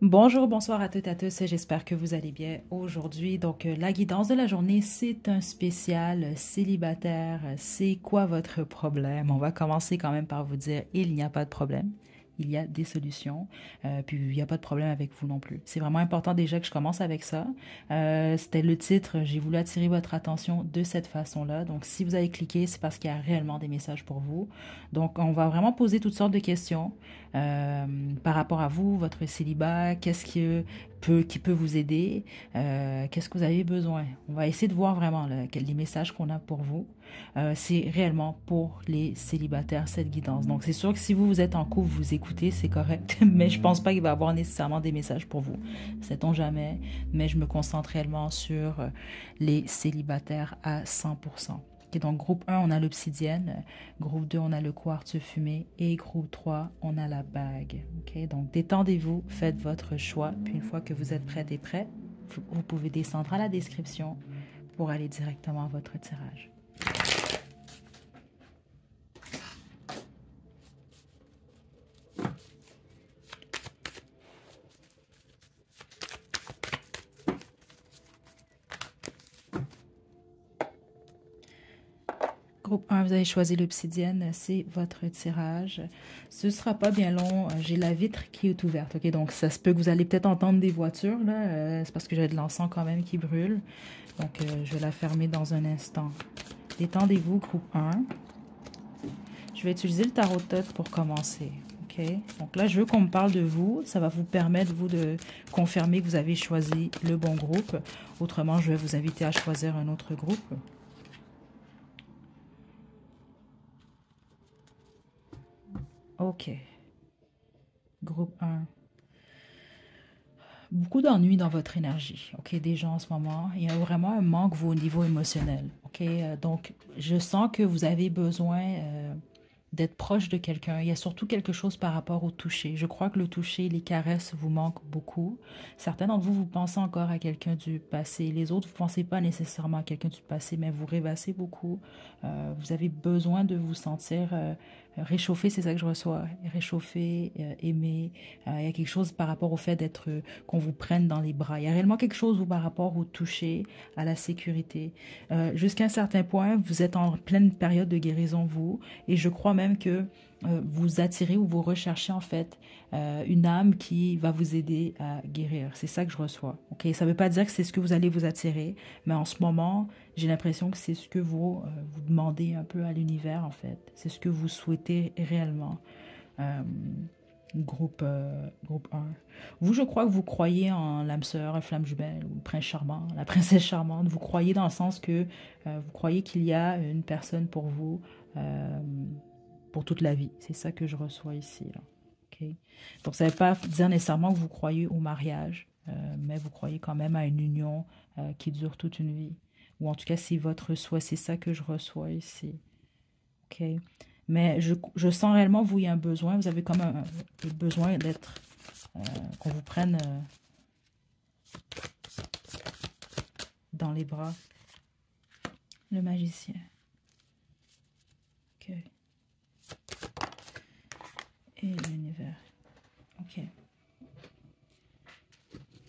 Bonjour, bonsoir à toutes et à tous, j'espère que vous allez bien aujourd'hui. La guidance de la journée, c'est un spécial célibataire. C'est quoi votre problème? On va commencer quand même par vous dire, il n'y a pas de problème. Il y a des solutions, puis il n'y a pas de problème avec vous non plus. C'est vraiment important déjà que je commence avec ça. C'était le titre, j'ai voulu attirer votre attention de cette façon-là. Donc, si vous avez cliqué, c'est parce qu'il y a réellement des messages pour vous. Donc, on va vraiment poser toutes sortes de questions euh, par rapport à vous, votre célibat, qui peut vous aider, qu'est-ce que vous avez besoin. On va essayer de voir vraiment là, les messages qu'on a pour vous. C'est réellement pour les célibataires, cette guidance. Donc, c'est sûr que si vous êtes en couple, vous écoutez, c'est correct, mais je pense pas qu'il va y avoir nécessairement des messages pour vous. Sait-on jamais, mais je me concentre réellement sur les célibataires à 100%. Okay, donc, groupe 1, on a l'obsidienne. Groupe 2, on a le quartz fumé. Et groupe 3, on a la bague. Okay, donc, détendez-vous, faites votre choix. Puis, une fois que vous êtes prête et prêt, vous pouvez descendre à la description pour aller directement à votre tirage. Groupe 1, vous avez choisi l'obsidienne, c'est votre tirage. Ce ne sera pas bien long, j'ai la vitre qui est ouverte, ok? Donc, ça se peut que vous allez peut-être entendre des voitures, là, c'est parce que j'ai de l'encens quand même qui brûle. Donc, je vais la fermer dans un instant. Détendez-vous, groupe 1. Je vais utiliser le tarot de tête pour commencer, ok? Donc là, je veux qu'on me parle de vous. Ça va vous permettre, vous, de confirmer que vous avez choisi le bon groupe. Autrement, je vais vous inviter à choisir un autre groupe. Ok. Groupe 1. Beaucoup d'ennuis dans votre énergie, ok, déjà en ce moment. Il y a vraiment un manque au niveau émotionnel, ok. Donc, je sens que vous avez besoin d'être proche de quelqu'un. Il y a surtout quelque chose par rapport au toucher. Je crois que le toucher, les caresses vous manquent beaucoup. Certains d'entre vous, vous pensez encore à quelqu'un du passé. Les autres, vous ne pensez pas nécessairement à quelqu'un du passé, mais vous rêvassez beaucoup. Vous avez besoin de vous sentir réchauffé, c'est ça que je reçois. Réchauffé, aimé. Il y a quelque chose par rapport au fait d'être, qu'on vous prenne dans les bras. Il y a réellement quelque chose par rapport au toucher, à la sécurité. Jusqu'à un certain point, vous êtes en pleine période de guérison, vous. Et je crois même que vous attirez ou vous recherchez en fait une âme qui va vous aider à guérir. C'est ça que je reçois. Ok, ça ne veut pas dire que c'est ce que vous allez vous attirer, mais en ce moment, j'ai l'impression que c'est ce que vous demandez un peu à l'univers en fait. C'est ce que vous souhaitez réellement. Euh, groupe 1. Vous, je crois que vous croyez en l'âme sœur, la flamme jumelle, ou le prince charmant, la princesse charmante. Vous croyez dans le sens que vous croyez qu'il y a une personne euh, pour toute la vie. C'est ça que je reçois ici. Là. Okay? Donc, ça ne veut pas dire nécessairement que vous croyez au mariage, mais vous croyez quand même à une union qui dure toute une vie. Ou en tout cas, c'est votre souhait. C'est ça que je reçois ici. OK? Mais je sens réellement, vous, il y a un besoin. Vous avez comme un besoin d'être, qu'on vous prenne dans les bras. Le magicien. OK. Et l'univers. OK.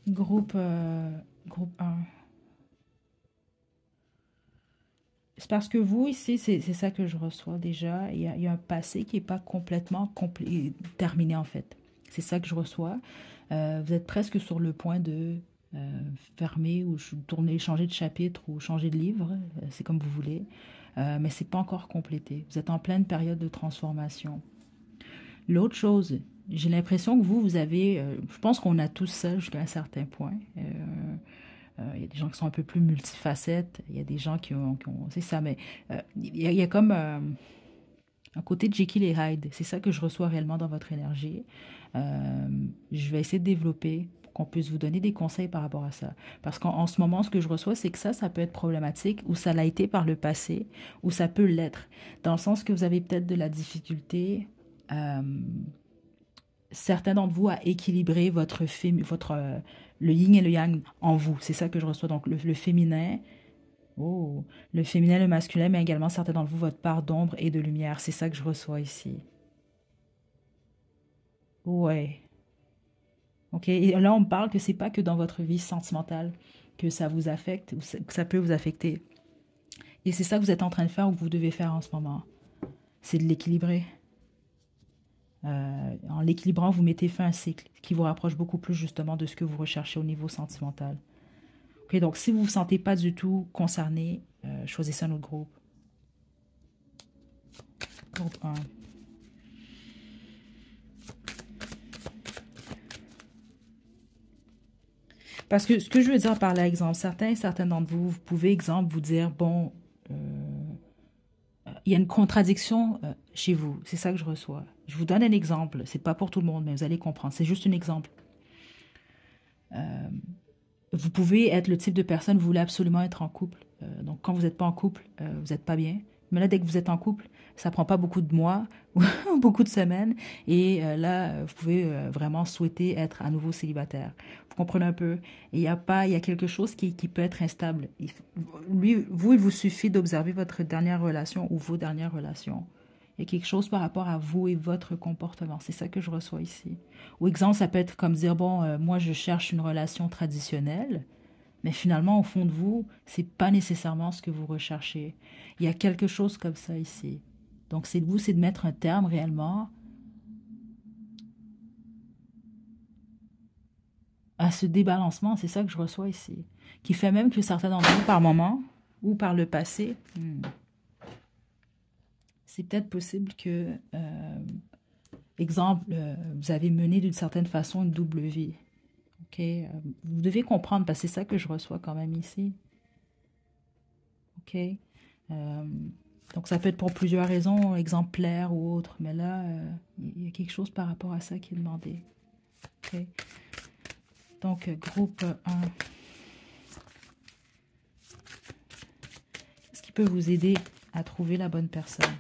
Groupe 1. C'est parce que vous, ici, c'est ça que je reçois déjà. Il y a un passé qui n'est pas complètement terminé, en fait. C'est ça que je reçois. Vous êtes presque sur le point de fermer ou tourner, changer de chapitre ou changer de livre. C'est comme vous voulez. Mais c'est pas encore complété. Vous êtes en pleine période de transformation. L'autre chose, j'ai l'impression que vous avez... je pense qu'on a tous ça jusqu'à un certain point. Il y a des gens qui sont un peu plus multifacettes. Il y a des gens c'est ça, mais il y a comme un côté de Jekyll et Hyde. C'est ça que je reçois réellement dans votre énergie. Je vais essayer de développer pour qu'on puisse vous donner des conseils par rapport à ça. Parce qu'en ce moment, ce que je reçois, c'est que ça peut être problématique, ou ça l'a été par le passé, ou ça peut l'être. Dans le sens que vous avez peut-être de la difficulté... certains d'entre vous à équilibrer le yin et le yang en vous. C'est ça que je reçois. Donc, le féminin, oh, le féminin, le masculin, mais également certains d'entre vous, votre part d'ombre et de lumière. C'est ça que je reçois ici. Ouais. OK? Et là, on me parle que c'est pas que dans votre vie sentimentale que ça vous affecte, ou que ça peut vous affecter. Et c'est ça que vous êtes en train de faire ou que vous devez faire en ce moment. C'est de l'équilibrer. En l'équilibrant, vous mettez fin à un cycle qui vous rapproche beaucoup plus justement de ce que vous recherchez au niveau sentimental. OK? Donc, si vous ne vous sentez pas du tout concerné, choisissez un autre groupe. Groupe 1. Parce que ce que je veux dire par là, exemple, certains d'entre vous, vous pouvez, exemple, vous dire, bon, il y a une contradiction chez vous. C'est ça que je reçois. Je vous donne un exemple. C'est pas pour tout le monde, mais vous allez comprendre. C'est juste un exemple. Vous pouvez être le type de personne, vous voulez absolument être en couple. Donc, quand vous n'êtes pas en couple, vous n'êtes pas bien. Mais là, dès que vous êtes en couple, ça prend pas beaucoup de mois ou beaucoup de semaines. Et là, vous pouvez vraiment souhaiter être à nouveau célibataire. Vous comprenez un peu? Et il y a quelque chose qui peut être instable. Il vous suffit d'observer votre dernière relation ou vos dernières relations. Il y a quelque chose par rapport à vous et votre comportement. C'est ça que je reçois ici. Ou exemple, ça peut être comme dire, bon, moi, je cherche une relation traditionnelle. Mais finalement, au fond de vous, c'est pas nécessairement ce que vous recherchez. Il y a quelque chose comme ça ici. Donc, c'est de mettre un terme réellement à ce débalancement. C'est ça que je reçois ici. Qui fait même que certains d'entre vous, par moment ou par le passé, c'est peut-être possible que, exemple, vous avez mené d'une certaine façon une double vie. OK? Vous devez comprendre, parce que c'est ça que je reçois quand même ici. OK? Donc, ça peut être pour plusieurs raisons, exemplaires ou autres, mais là, il y a quelque chose par rapport à ça qui est demandé. OK? Donc, groupe 1. Qu'est-ce qui peut vous aider à trouver la bonne personne?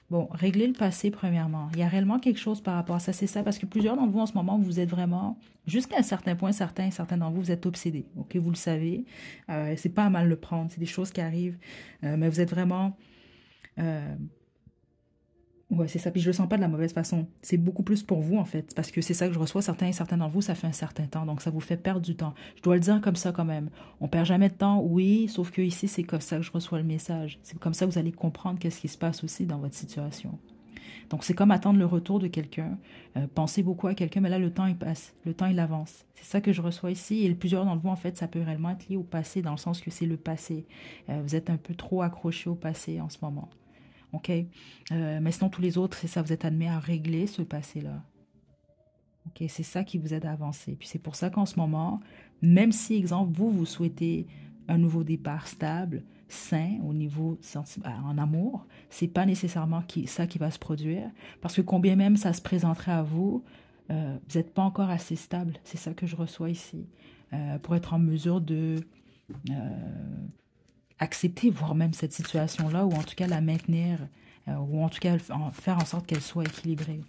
Bon, régler le passé, premièrement. Il y a réellement quelque chose par rapport à ça. C'est ça, parce que plusieurs d'entre vous, en ce moment, vous êtes vraiment, jusqu'à un certain point, certains d'entre vous, vous êtes obsédés. OK, vous le savez. C'est pas à mal le prendre. C'est des choses qui arrivent. Mais vous êtes vraiment... ouais, c'est ça. Puis je le sens pas de la mauvaise façon. C'est beaucoup plus pour vous, en fait. Parce que c'est ça que je reçois. Certains d'entre vous, ça fait un certain temps. Donc, ça vous fait perdre du temps. Je dois le dire comme ça, quand même. On perd jamais de temps, oui. Sauf que ici, c'est comme ça que je reçois le message. C'est comme ça que vous allez comprendre qu'est-ce qui se passe aussi dans votre situation. Donc, c'est comme attendre le retour de quelqu'un. Pensez beaucoup à quelqu'un, mais là, le temps, il passe. Le temps, il avance. C'est ça que je reçois ici. Et plusieurs d'entre vous, en fait, ça peut réellement être lié au passé, dans le sens que c'est le passé. Vous êtes un peu trop accroché au passé en ce moment. OK? Mais sinon, tous les autres, c'est ça, vous êtes admis à régler ce passé-là. OK? C'est ça qui vous aide à avancer. Puis c'est pour ça qu'en ce moment, même si, exemple, vous souhaitez un nouveau départ stable, sain, au niveau en amour, c'est pas nécessairement ça qui va se produire. Parce que combien même ça se présenterait à vous, vous n'êtes pas encore assez stable. C'est ça que je reçois ici. Pour être en mesure de... accepter, voire même cette situation-là, ou en tout cas la maintenir, ou en tout cas faire en sorte qu'elle soit équilibrée.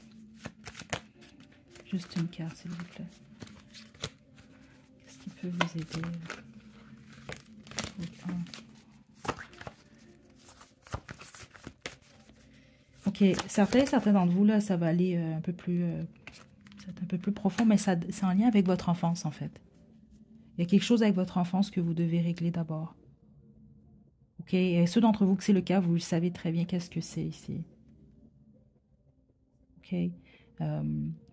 Juste une carte, s'il vous plaît. Qu'est-ce qui peut vous aider? OK, certains d'entre vous, là, ça va aller un peu plus... c'est un peu plus profond, mais c'est en lien avec votre enfance, en fait. Il y a quelque chose avec votre enfance que vous devez régler d'abord. OK? Et ceux d'entre vous que c'est le cas, vous savez très bien qu'est-ce que c'est ici. OK?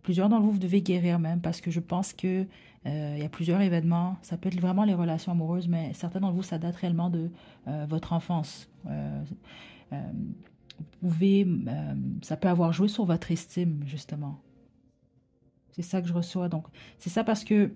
Plusieurs d'entre vous, vous devez guérir même parce que je pense que il y a plusieurs événements. Ça peut être vraiment les relations amoureuses, mais certains d'entre vous, ça date réellement de votre enfance. Vous pouvez, ça peut avoir joué sur votre estime, justement. C'est ça que je reçois. Donc, c'est ça parce que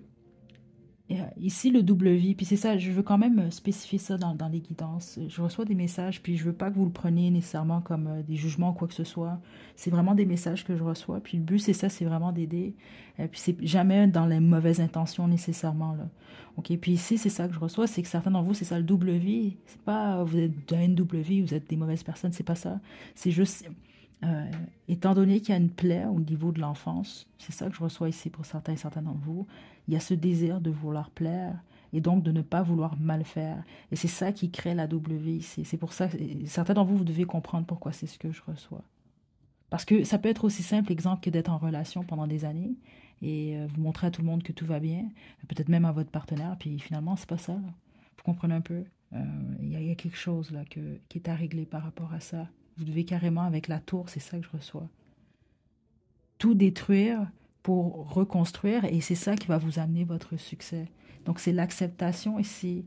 ici, le double vie, puis c'est ça, je veux quand même spécifier ça dans les guidances. Je reçois des messages, puis je veux pas que vous le preniez nécessairement comme des jugements ou quoi que ce soit. C'est vraiment des messages que je reçois, puis le but, c'est ça, c'est vraiment d'aider. Puis c'est jamais dans les mauvaises intentions nécessairement, là. OK, puis ici, c'est ça que je reçois, c'est que certains d'entre vous, c'est ça, le double vie. C'est pas, vous êtes dans une double vie, vous êtes des mauvaises personnes, c'est pas ça. C'est juste... étant donné qu'il y a une plaie au niveau de l'enfance, c'est ça que je reçois ici pour certains et certains d'entre vous, il y a ce désir de vouloir plaire et donc de ne pas vouloir mal faire. Et c'est ça qui crée la double vie ici. C'est pour ça que certains d'entre vous, vous devez comprendre pourquoi c'est ce que je reçois. Parce que ça peut être aussi simple, exemple, que d'être en relation pendant des années et vous montrer à tout le monde que tout va bien, peut-être même à votre partenaire, puis finalement, c'est pas ça, là. Vous comprenez un peu? Il y a quelque chose là qui est à régler par rapport à ça. Vous devez carrément, avec la tour, c'est ça que je reçois, tout détruire pour reconstruire et c'est ça qui va vous amener votre succès. Donc c'est l'acceptation ici,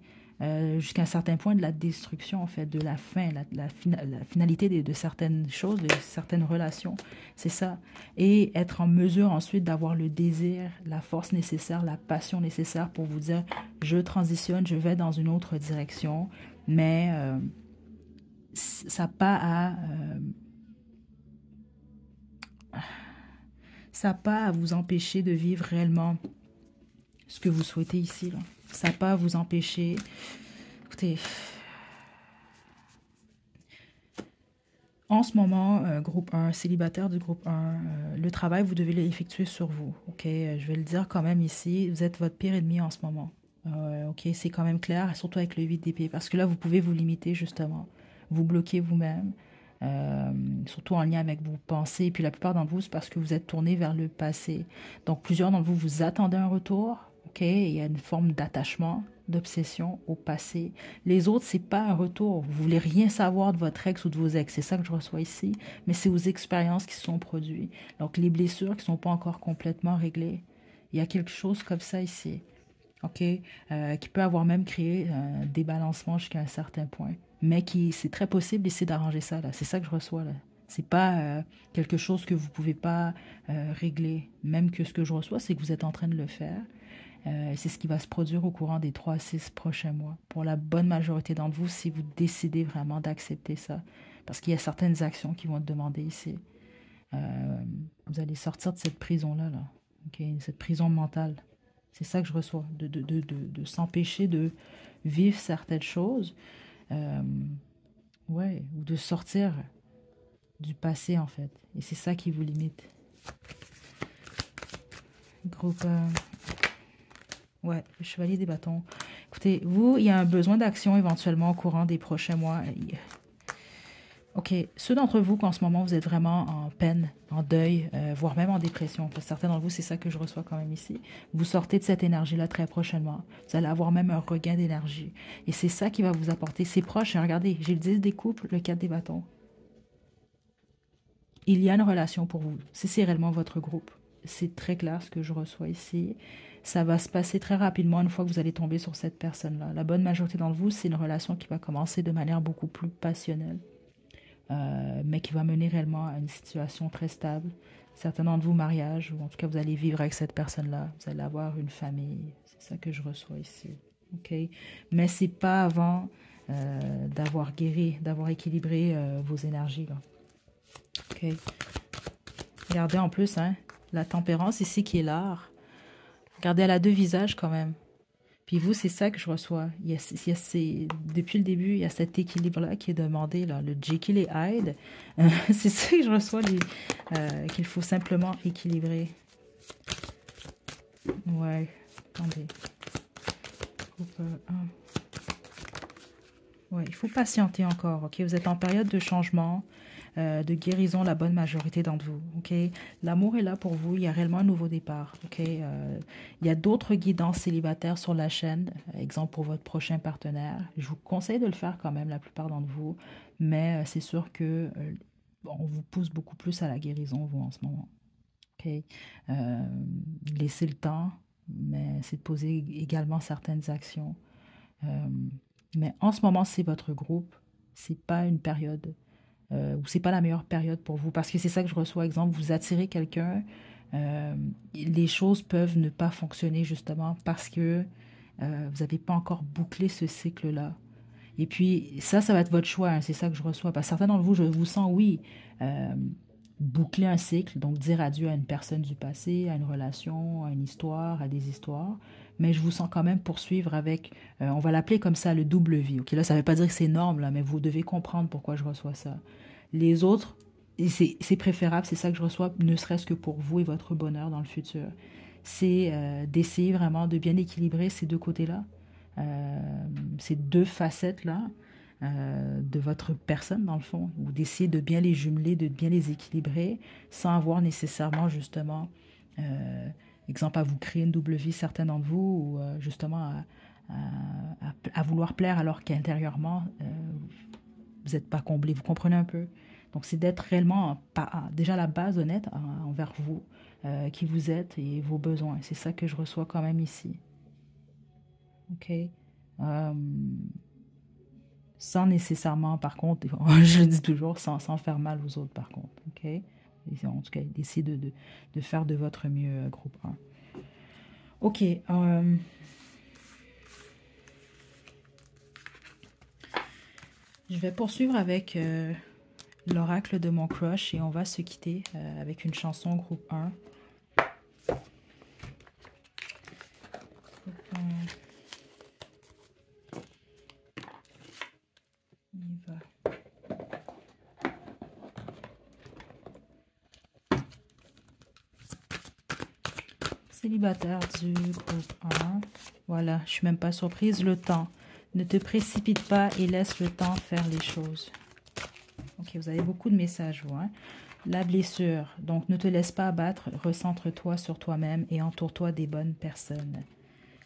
jusqu'à un certain point de la destruction en fait, de la fin, la finalité de certaines choses, de certaines relations. C'est ça. Et être en mesure ensuite d'avoir le désir, la force nécessaire, la passion nécessaire pour vous dire, je transitionne, je vais dans une autre direction, mais ça n'a pas à... ça n'a pas à vous empêcher de vivre réellement ce que vous souhaitez ici, là. Ça n'a pas à vous empêcher. Écoutez, en ce moment, groupe 1, célibataire du groupe 1, le travail, vous devez l'effectuer sur vous. OK, je vais le dire quand même ici, vous êtes votre pire ennemi en ce moment. OK, c'est quand même clair, surtout avec le 8 d'épée, parce que là, vous pouvez vous limiter justement. Vous bloquez vous-même, surtout en lien avec vos pensées. Et puis la plupart d'entre vous, c'est parce que vous êtes tourné vers le passé. Donc plusieurs d'entre vous, vous attendez un retour. OK, il y a une forme d'attachement, d'obsession au passé. Les autres, c'est pas un retour. Vous voulez rien savoir de votre ex ou de vos ex. C'est ça que je reçois ici. Mais c'est vos expériences qui se sont produites. Donc les blessures qui sont pas encore complètement réglées. Il y a quelque chose comme ça ici. OK, qui peut avoir même créé un débalancement jusqu'à un certain point. Mais qui, c'est très possible d'essayer d'arranger ça, là. C'est ça que je reçois, là. C'est pas quelque chose que vous pouvez pas régler. Même que ce que je reçois, c'est que vous êtes en train de le faire. C'est ce qui va se produire au courant des 3 à 6 prochains mois. Pour la bonne majorité d'entre vous, si vous décidez vraiment d'accepter ça. Parce qu'il y a certaines actions qui vont être demandées ici. Vous allez sortir de cette prison-là, là. OK, cette prison mentale. C'est ça que je reçois, de s'empêcher de vivre certaines choses, ouais, ou de sortir du passé, en fait. Et c'est ça qui vous limite. Groupe, ouais, le chevalier des bâtons. Écoutez, vous, il y a un besoin d'action éventuellement au courant des prochains mois. OK, ceux d'entre vous qu'en ce moment, vous êtes vraiment en peine, en deuil, voire même en dépression, parce que certains d'entre vous, c'est ça que je reçois quand même ici, vous sortez de cette énergie-là très prochainement. Vous allez avoir même un regain d'énergie. Et c'est ça qui va vous apporter. C'est proche, hein, regardez, j'ai le 10 des couples, le 4 des bâtons. Il y a une relation pour vous. Si c'est réellement votre groupe, c'est très clair ce que je reçois ici. Ça va se passer très rapidement une fois que vous allez tomber sur cette personne-là. La bonne majorité d'entre vous, c'est une relation qui va commencer de manière beaucoup plus passionnelle. Mais qui va mener réellement à une situation très stable. Certains d'entre vous, mariage, ou en tout cas, vous allez vivre avec cette personne-là. Vous allez avoir une famille. C'est ça que je reçois ici. OK? Mais c'est pas avant d'avoir guéri, d'avoir équilibré vos énergies, là. OK? Regardez en plus, hein, la tempérance ici qui est l'art. Regardez, elle a deux visages quand même. Puis vous, c'est ça que je reçois. Depuis le début, il y a cet équilibre-là qui est demandé, là, le Jekyll et Hyde. C'est ça que je reçois, qu'il faut simplement équilibrer. Ouais, attendez. Groupe 1. Ouais, il faut patienter encore, ok? Vous êtes en période de changement, de guérison, la bonne majorité d'entre vous, ok? L'amour est là pour vous, il y a réellement un nouveau départ, ok? Il y a d'autres guidances célibataires sur la chaîne, exemple pour votre prochain partenaire. Je vous conseille de le faire quand même, la plupart d'entre vous, mais c'est sûr que on vous pousse beaucoup plus à la guérison, vous, en ce moment, ok? Laissez le temps, mais c'est de poser également certaines actions. Mais en ce moment, c'est votre groupe, c'est pas une période ou c'est pas la meilleure période pour vous. Parce que c'est ça que je reçois, exemple, vous attirez quelqu'un, les choses peuvent ne pas fonctionner justement parce que vous n'avez pas encore bouclé ce cycle-là. Et puis, ça va être votre choix, hein, c'est ça que je reçois. Parce que certains d'entre vous, je vous sens, oui, boucler un cycle, donc dire adieu à une personne du passé, à une relation, à une histoire, à des histoires. Mais je vous sens quand même poursuivre avec, on va l'appeler comme ça, le double vie. Ok, là, ça ne veut pas dire que c'est énorme, là, mais vous devez comprendre pourquoi je reçois ça. Les autres, c'est préférable, c'est ça que je reçois, ne serait-ce que pour vous et votre bonheur dans le futur. C'est d'essayer vraiment de bien équilibrer ces deux côtés-là, ces deux facettes-là, de votre personne, dans le fond, ou d'essayer de bien les jumeler, de bien les équilibrer, sans avoir nécessairement, justement, euh, exemple, à vous créer une double vie, certains d'entre vous, ou justement à vouloir plaire alors qu'intérieurement, vous n'êtes pas comblé. Vous comprenez un peu? Donc, c'est d'être réellement, déjà à la base, honnête envers vous, qui vous êtes et vos besoins. C'est ça que je reçois quand même ici. OK? Euh, Sans nécessairement, par contre, je le dis toujours, sans faire mal aux autres, par contre. OK? Et en tout cas, essayez de faire de votre mieux, groupe 1. OK. Je vais poursuivre avec l'oracle de mon crush et on va se quitter avec une chanson groupe 1. On y va. Célibataire du groupe 1. Voilà, je suis même pas surprise. Le temps. Ne te précipite pas et laisse le temps faire les choses. Ok, vous avez beaucoup de messages, vous. Hein? La blessure. Donc, ne te laisse pas abattre. Recentre-toi sur toi-même et entoure-toi des bonnes personnes.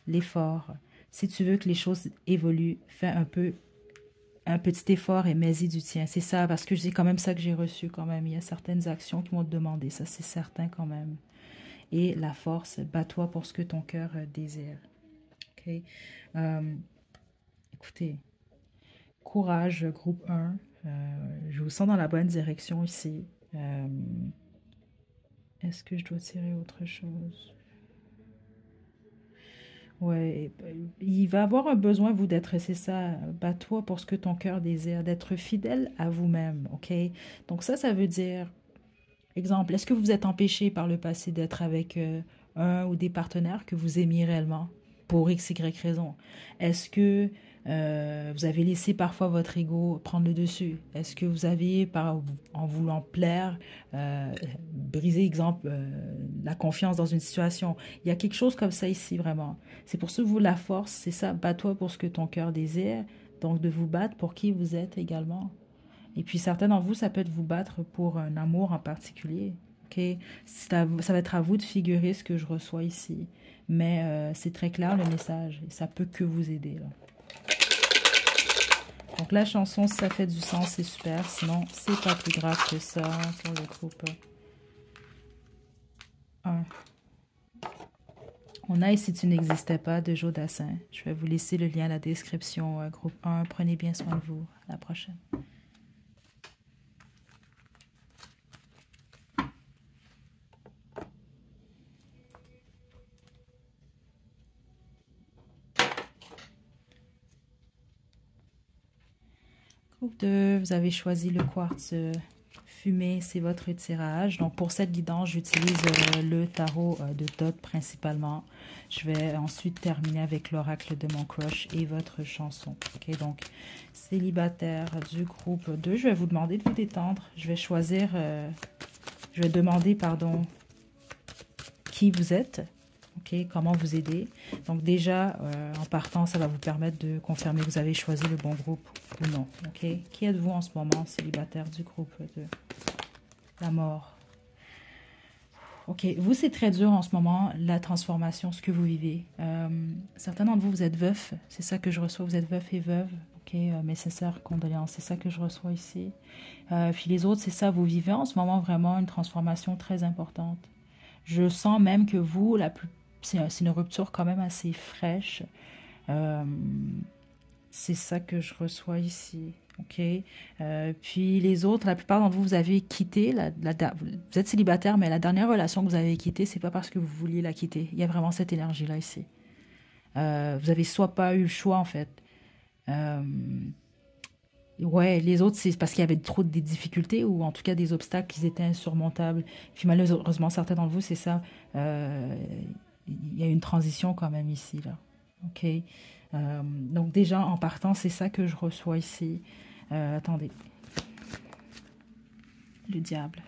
L'effort. Si tu veux que les choses évoluent, fais un petit effort et mets-y du tien. C'est ça, parce que c'est quand même ça que j'ai reçu quand même. Il y a certaines actions qui m'ont demandé. Ça, c'est certain quand même. Et la force, bats-toi pour ce que ton cœur désire. OK? Écoutez, courage, groupe 1. Je vous sens dans la bonne direction ici. Est-ce que je dois tirer autre chose? Ouais, il va avoir un besoin, vous, d'être, c'est ça, bats-toi pour ce que ton cœur désire, d'être fidèle à vous-même, OK? Donc ça veut dire, exemple, est-ce que vous êtes empêché par le passé d'être avec un ou des partenaires que vous aimiez réellement pour X, Y raison? Est-ce que vous avez laissé parfois votre ego prendre le dessus? Est-ce que vous avez, en voulant plaire, brisé, exemple, la confiance dans une situation? Il y a quelque chose comme ça ici, vraiment. C'est pour ça que vous, la force, c'est ça, bats-toi pour ce que ton cœur désire, donc de vous battre pour qui vous êtes également. Et puis certains d'entre vous, ça peut être vous battre pour un amour en particulier. OK? Ça va être à vous de figurer ce que je reçois ici. Mais c'est très clair le message. Et ça peut que vous aider. Là. Donc la chanson, si ça fait du sens, c'est super. Sinon, c'est pas plus grave que ça pour le groupe 1. On a Et si tu n'existais pas de Joe Dassin. Je vais vous laisser le lien à la description. Groupe 1, prenez bien soin de vous. À la prochaine. Groupe 2, vous avez choisi le quartz fumé, c'est votre tirage. Donc pour cette guidance, j'utilise le tarot de Thoth principalement. Je vais ensuite terminer avec l'oracle de mon crush et votre chanson. Ok, donc célibataire du groupe 2, je vais vous demander de vous détendre. Je vais choisir, je vais demander, pardon, qui vous êtes. OK, comment vous aider. Donc déjà, en partant, ça va vous permettre de confirmer que vous avez choisi le bon groupe ou non. OK, qui êtes-vous en ce moment, célibataire du groupe de la mort? OK, vous, c'est très dur en ce moment, la transformation, ce que vous vivez. Certains d'entre vous, vous êtes veuf, c'est ça que je reçois, vous êtes veuf et veuve. OK, mes sincères condoléances, c'est ça que je reçois ici. Puis les autres, c'est ça, vous vivez en ce moment vraiment une transformation très importante. Je sens même que vous, c'est une rupture quand même assez fraîche. C'est ça que je reçois ici. OK? Puis les autres, la plupart d'entre vous, vous avez quitté. Vous êtes célibataire, mais la dernière relation que vous avez quittée, c'est pas parce que vous vouliez la quitter. Il y a vraiment cette énergie-là ici. Vous avez soit pas eu le choix, en fait. Ouais, les autres, c'est parce qu'il y avait trop des difficultés ou en tout cas des obstacles qui étaient insurmontables. Puis malheureusement, certains d'entre vous, c'est ça. Il y a une transition quand même ici, là. OK? Donc déjà, en partant, c'est ça que je reçois ici. Attendez. Le diable.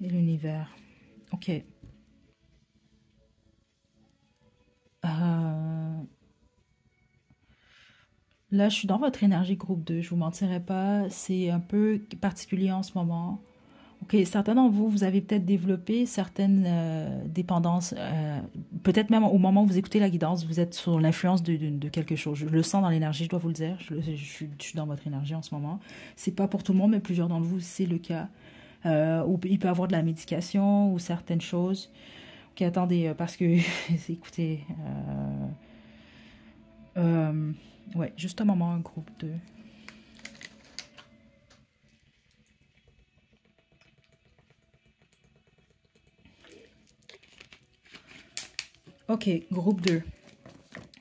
Et l'univers. OK. Là, je suis dans votre énergie groupe 2. Je vous mentirai pas. C'est un peu particulier en ce moment. Ok, certains d'entre vous, vous avez peut-être développé certaines dépendances. Peut-être même au moment où vous écoutez la guidance, vous êtes sur l'influence de quelque chose. Je le sens dans l'énergie, je dois vous le dire. Je suis dans votre énergie en ce moment. C'est pas pour tout le monde, mais plusieurs d'entre vous, c'est le cas. Ou il peut y avoir de la médication ou certaines choses. Ok, attendez, parce que, écoutez, ouais, juste un moment, un groupe de... Ok, groupe 2.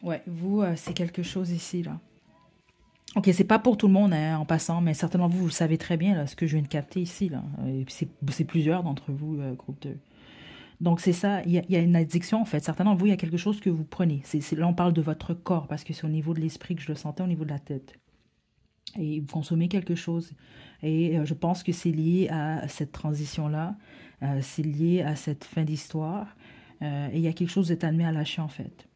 Ouais, vous, c'est quelque chose ici, là. Ok, c'est pas pour tout le monde hein, en passant, mais certainement vous, vous le savez très bien, là, ce que je viens de capter ici, là. Et puis c'est plusieurs d'entre vous, groupe 2. Donc c'est ça, il y a une addiction en fait. Certainement d'entre vous, il y a quelque chose que vous prenez. Là, on parle de votre corps, parce que c'est au niveau de l'esprit que je le sentais, au niveau de la tête. Et vous consommez quelque chose. Et je pense que c'est lié à cette transition-là. C'est lié à cette fin d'histoire. Et il y a quelque chose d'être admis à lâcher en fait.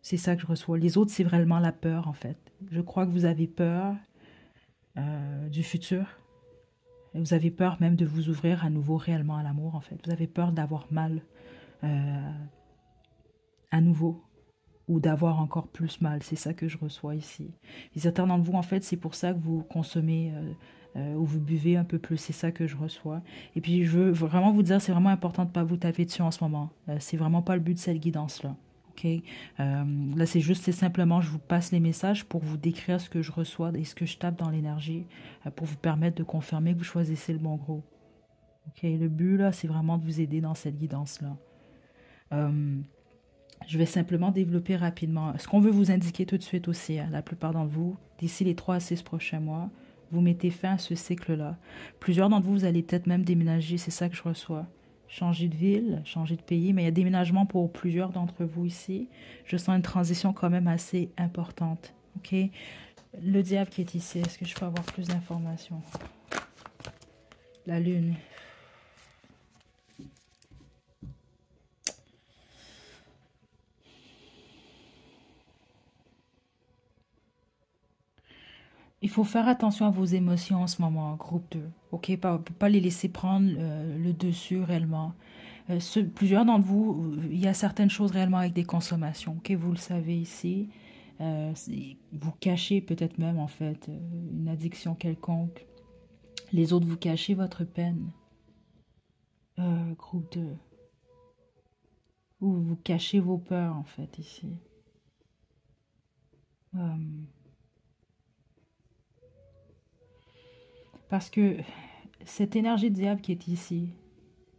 C'est ça que je reçois. Les autres, c'est vraiment la peur, en fait. Je crois que vous avez peur du futur. Et vous avez peur même de vous ouvrir à nouveau réellement à l'amour, en fait. Vous avez peur d'avoir mal euh, à nouveau ou d'avoir encore plus mal. C'est ça que je reçois ici. Et certains d'entre vous, en fait, c'est pour ça que vous consommez ou vous buvez un peu plus. C'est ça que je reçois. Et puis, je veux vraiment vous dire, c'est vraiment important de ne pas vous taper dessus en ce moment. C'est vraiment pas le but de cette guidance-là. Okay. Là, c'est simplement, je vous passe les messages pour vous décrire ce que je reçois et ce que je tape dans l'énergie pour vous permettre de confirmer que vous choisissez le bon gros. Ok, le but, là, c'est vraiment de vous aider dans cette guidance-là. Je vais simplement développer rapidement. Ce qu'on veut vous indiquer tout de suite aussi, la plupart d'entre vous, d'ici les 3 à 6 prochains mois, vous mettez fin à ce cycle-là. Plusieurs d'entre vous, vous allez peut-être même déménager, c'est ça que je reçois. Changer de ville, changer de pays, mais il y a déménagement pour plusieurs d'entre vous ici. Je sens une transition quand même assez importante. Ok. Le diable qui est ici, est-ce que je peux avoir plus d'informations? La lune. Il faut faire attention à vos émotions en ce moment, groupe 2. Ok, pas les laisser prendre le dessus réellement. Plusieurs d'entre vous, il y a certaines choses réellement avec des consommations. Ok, vous le savez ici. Vous cachez peut-être même en fait une addiction quelconque. Les autres, vous cachez votre peine. Groupe 2. Ou vous cachez vos peurs en fait ici. Euh, parce que cette énergie de diable qui est ici,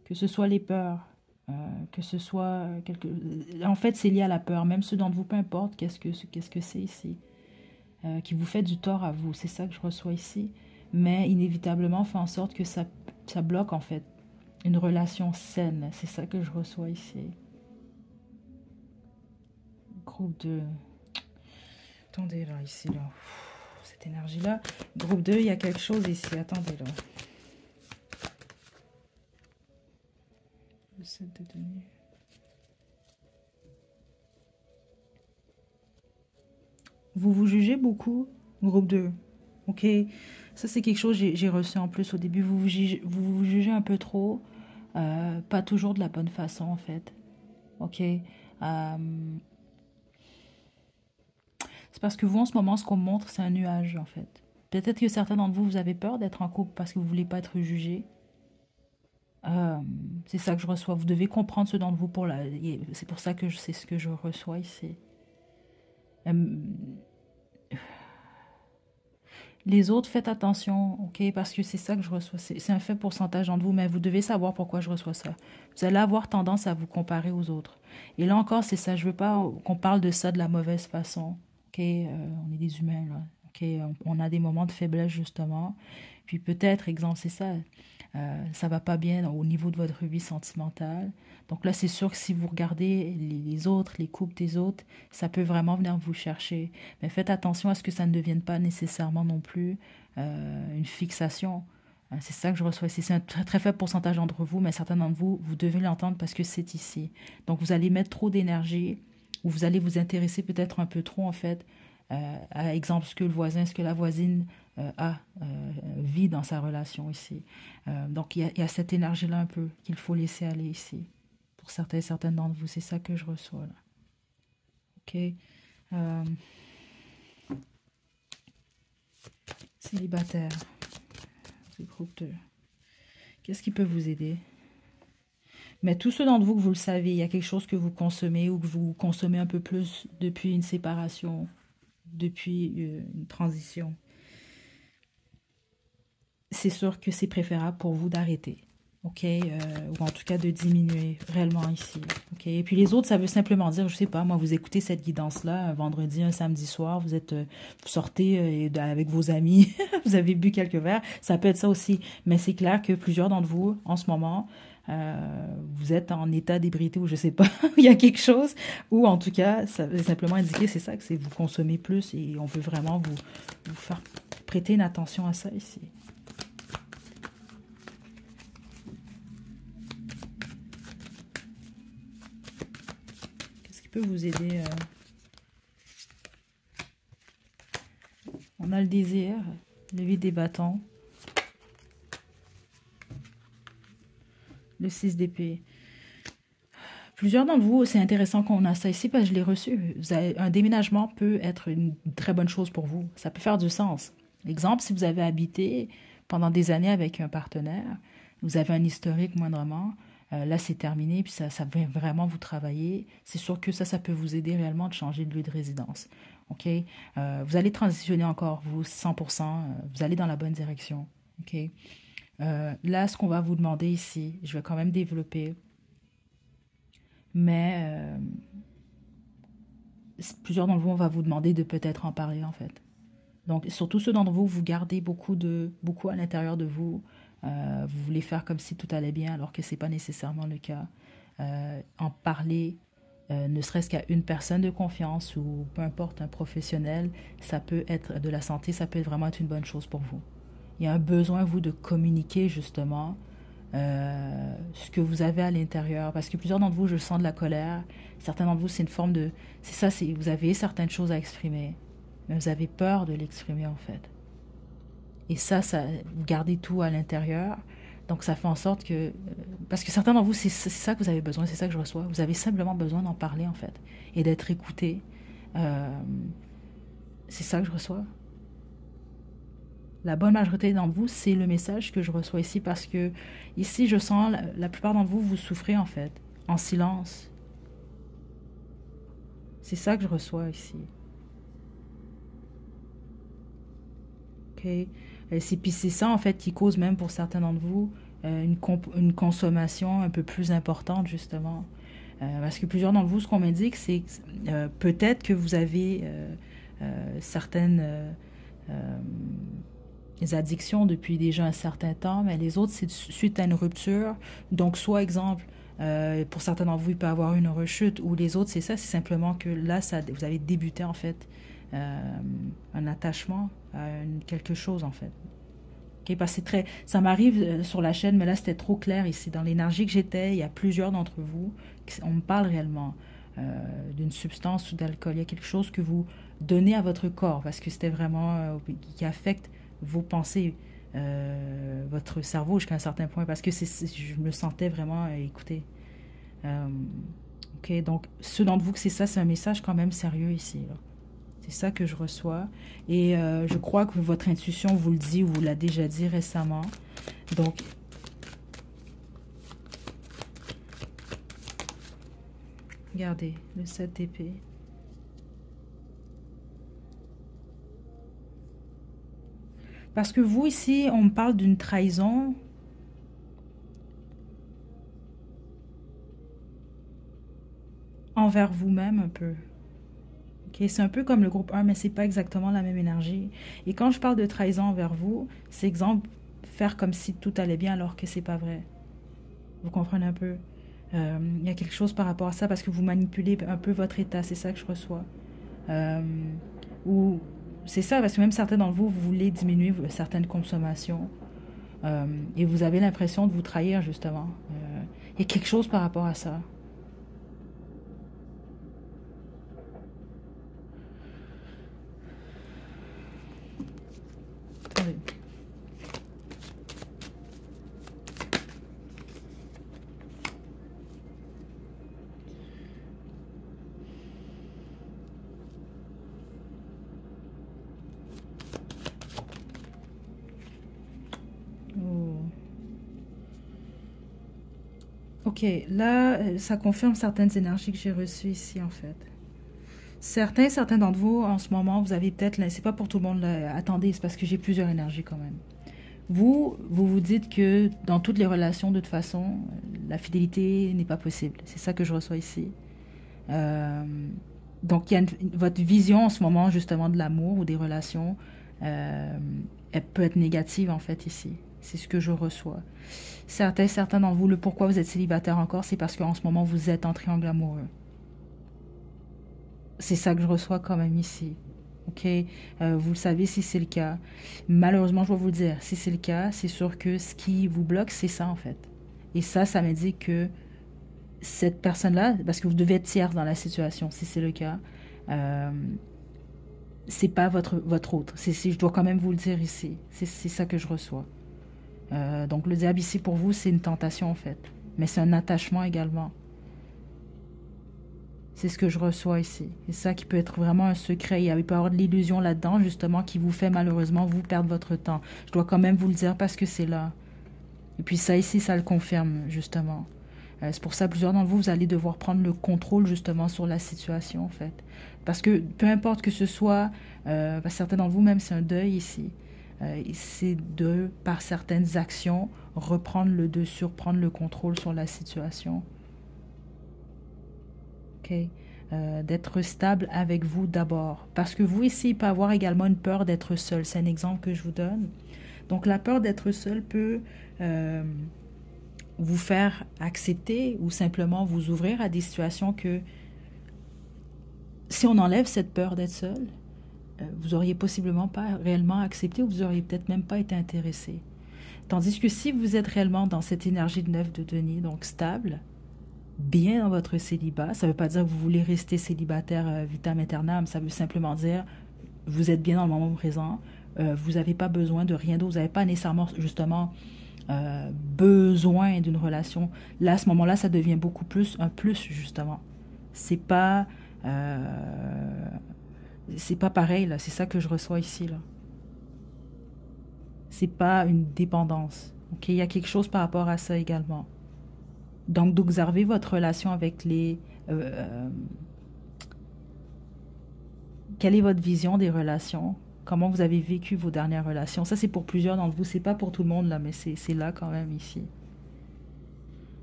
que ce soit les peurs, que ce soit quelque... En fait, c'est lié à la peur. Même ceux d'entre vous, peu importe qu'est-ce que c'est ici, qui vous fait du tort à vous. C'est ça que je reçois ici. Mais inévitablement, fait en sorte que ça bloque, en fait, une relation saine. C'est ça que je reçois ici. Groupe 2. Attendez, là, ici, là. Cette énergie-là. Groupe 2, il y a quelque chose ici. Attendez, là. Le 7 de denier. Vous vous jugez beaucoup, groupe 2. Ok, ça c'est quelque chose que j'ai reçu en plus au début. Vous jugez un peu trop, pas toujours de la bonne façon en fait. Ok, c'est parce que vous en ce moment, ce qu'on me montre, c'est un nuage en fait. Peut-être que certains d'entre vous, vous avez peur d'être en couple parce que vous voulez pas être jugé. C'est ça que je reçois. Vous devez comprendre ce d'entre vous pour la. C'est pour ça que c'est ce que je reçois ici. Euh, Les autres, faites attention, ok, parce que c'est ça que je reçois. C'est un faible pourcentage d'entre vous, mais vous devez savoir pourquoi je reçois ça. Vous allez avoir tendance à vous comparer aux autres. Et là encore, c'est ça. Je veux pas qu'on parle de ça de la mauvaise façon. Ok, on est des humains là. Ok, on a des moments de faiblesse justement. Puis peut-être, exemple, c'est ça. Ça va pas bien au niveau de votre vie sentimentale. Donc là, c'est sûr que si vous regardez les autres, les couples des autres, ça peut vraiment venir vous chercher. Mais faites attention à ce que ça ne devienne pas nécessairement non plus une fixation. C'est ça que je reçois ici. C'est un très, très faible pourcentage d'entre vous, mais certains d'entre vous, vous devez l'entendre parce que c'est ici. Donc vous allez mettre trop d'énergie ou vous allez vous intéresser peut-être un peu trop en fait Exemple, ce que le voisin, ce que la voisine vit dans sa relation ici. Donc, il y a cette énergie-là un peu qu'il faut laisser aller ici. Pour certains et certaines d'entre vous, c'est ça que je reçois là. OK? Euh, Célibataire. C'est groupeux. Qu'est-ce qui peut vous aider? Mais tous ceux d'entre vous que vous le savez, il y a quelque chose que vous consommez ou que vous consommez un peu plus depuis une séparation, depuis une transition. C'est sûr que c'est préférable pour vous d'arrêter. OK? Ou en tout cas de diminuer réellement ici. OK? Et puis les autres, ça veut simplement dire, je sais pas, moi, vous écoutez cette guidance-là un vendredi, un samedi soir, vous sortez avec vos amis, vous avez bu quelques verres, ça peut être ça aussi. Mais c'est clair que plusieurs d'entre vous, en ce moment, vous êtes en état d'ébriété ou je sais pas, il y a quelque chose, ou en tout cas, ça veut simplement indiquer, c'est ça, que c'est vous consommez plus et on veut vraiment vous faire prêter une attention à ça ici. Peut vous aider. On a le désir, le 8 des bâtons, le 6 d'épée. Plusieurs d'entre vous, c'est intéressant qu'on a ça ici parce que je l'ai reçu. Un déménagement peut être une très bonne chose pour vous. Ça peut faire du sens. Exemple, si vous avez habité pendant des années avec un partenaire, vous avez un historique moindrement, là c'est terminé, puis ça va vraiment vous travailler. C'est sûr que ça peut vous aider réellement de changer de lieu de résidence. OK? Vous allez transitionner encore, vous, 100%. Vous allez dans la bonne direction. OK? Là, ce qu'on va vous demander ici, je vais quand même développer, mais plusieurs d'entre vous, on va vous demander de peut-être en parler, en fait. Donc, surtout ceux d'entre vous, vous gardez beaucoup à l'intérieur de vous. Vous voulez faire comme si tout allait bien, alors que ce n'est pas nécessairement le cas. En parler, ne serait-ce qu'à une personne de confiance ou peu importe, un professionnel, ça peut être de la santé, ça peut vraiment être une bonne chose pour vous. Il y a un besoin, vous, de communiquer, justement, ce que vous avez à l'intérieur. Parce que plusieurs d'entre vous, je sens de la colère. Certains d'entre vous, c'est une forme de... C'est ça, vous avez certaines choses à exprimer. Mais vous avez peur de l'exprimer, en fait. Et ça, vous gardez tout à l'intérieur. Donc, ça fait en sorte que... Parce que certains d'entre vous, c'est ça que vous avez besoin, c'est ça que je reçois. Vous avez simplement besoin d'en parler, en fait. Et d'être écouté. C'est ça que je reçois. La bonne majorité d'entre vous, c'est le message que je reçois ici parce que ici, je sens la plupart d'entre vous, vous souffrez en fait, en silence. C'est ça que je reçois ici. OK? Puis c'est ça en fait qui cause même pour certains d'entre vous une consommation un peu plus importante justement. Parce que plusieurs d'entre vous, ce qu'on m'indique, c'est peut-être que vous avez certaines... les addictions depuis déjà un certain temps, mais les autres, c'est suite à une rupture. Donc, soit exemple, pour certains d'entre vous, il peut y avoir une rechute, ou les autres, c'est ça, c'est simplement que là, vous avez débuté en fait un attachement à quelque chose en fait. Okay, parce que ça m'arrive sur la chaîne, mais là, c'était trop clair ici. Dans l'énergie que j'étais, il y a plusieurs d'entre vous, on me parle réellement d'une substance ou d'alcool. Il y a quelque chose que vous donnez à votre corps, parce que c'était vraiment qui affecte vos pensées, votre cerveau jusqu'à un certain point, parce que je me sentais vraiment écoutée. OK, donc ceux d'entre vous que c'est ça, c'est un message quand même sérieux ici. Là. C'est ça que je reçois. Et je crois que votre intuition vous le dit ou vous l'a déjà dit récemment. Donc, regardez, le 7 d'épée. Parce que vous, ici, on me parle d'une trahison. Envers vous-même un peu. Okay? C'est un peu comme le groupe 1, mais c'est pas exactement la même énergie. Et quand je parle de trahison envers vous, c'est exemple faire comme si tout allait bien alors que c'est pas vrai. Vous comprenez un peu? Il y a quelque chose par rapport à ça parce que vous manipulez un peu votre état, c'est ça que je reçois. Ou c'est ça, parce que même certains d'entre vous, vous voulez diminuer certaines consommations et vous avez l'impression de vous trahir justement. Il y a quelque chose par rapport à ça. Ok, là, ça confirme certaines énergies que j'ai reçues ici, en fait. Certains d'entre vous, en ce moment, vous avez peut-être, c'est pas pour tout le monde, là, attendez, c'est parce que j'ai plusieurs énergies quand même. Vous vous dites que dans toutes les relations, de toute façon, la fidélité n'est pas possible. C'est ça que je reçois ici. Euh, donc, il y a votre vision en ce moment, justement, de l'amour ou des relations, euh, elle peut être négative, en fait, ici. C'est ce que je reçois. Certains d'entre vous, le pourquoi vous êtes célibataire encore, c'est parce qu'en ce moment, vous êtes en triangle amoureux. C'est ça que je reçois quand même ici. Ok, vous le savez si c'est le cas. Malheureusement, je dois vous le dire, si c'est le cas, c'est sûr que ce qui vous bloque, c'est ça en fait. Et ça m'indique que cette personne-là, parce que vous devez être tiers dans la situation, si c'est le cas, euh, c'est pas votre autre. Je dois quand même vous le dire ici. C'est ça que je reçois. Donc le diable ici pour vous, c'est une tentation en fait. Mais c'est un attachement également. C'est ce que je reçois ici. C'est ça qui peut être vraiment un secret. Il peut y avoir de l'illusion là-dedans, justement, qui vous fait malheureusement vous perdre votre temps. Je dois quand même vous le dire parce que c'est là. Et puis ça ici, ça le confirme, justement. C'est pour ça que plusieurs d'entre vous, vous allez devoir prendre le contrôle, justement, sur la situation, en fait. Parce que peu importe que ce soit, certains d'entre vous, même c'est un deuil ici. C'est de, par certaines actions, reprendre le dessus, prendre le contrôle sur la situation. Ok. D'être stable avec vous d'abord. Parce que vous ici, il peut avoir également une peur d'être seul. C'est un exemple que je vous donne. Donc la peur d'être seul peut vous faire accepter ou simplement vous ouvrir à des situations que si on enlève cette peur d'être seul, vous auriez possiblement pas réellement accepté ou vous auriez peut-être même pas été intéressé. Tandis que si vous êtes réellement dans cette énergie de 9 de Denis, donc stable, bien dans votre célibat, ça ne veut pas dire que vous voulez rester célibataire vitam aeternam, ça veut simplement dire vous êtes bien dans le moment présent, vous n'avez pas besoin de rien d'autre, vous n'avez pas nécessairement justement besoin d'une relation. Là, à ce moment-là, ça devient beaucoup plus un plus justement. Euh, c'est pas pareil là, c'est ça que je reçois ici là. C'est pas une dépendance. Ok, il y a quelque chose par rapport à ça également. Donc, d'observer votre relation avec les... quelle est votre vision des relations? Comment vous avez vécu vos dernières relations? Ça, c'est pour plusieurs d'entre vous. C'est pas pour tout le monde, là, mais c'est là quand même, ici.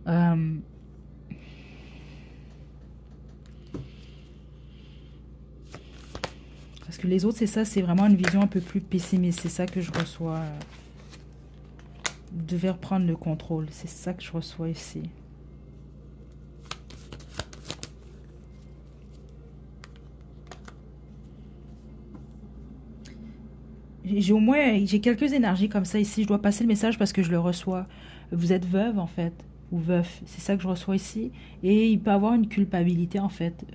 Euh, parce que les autres, c'est ça, c'est vraiment une vision un peu plus pessimiste. C'est ça que je reçois. Vous devez reprendre le contrôle. C'est ça que je reçois ici. J'ai quelques énergies comme ça ici. Je dois passer le message parce que je le reçois. Vous êtes veuve en fait, ou veuf. C'est ça que je reçois ici. Et il peut avoir une culpabilité en fait.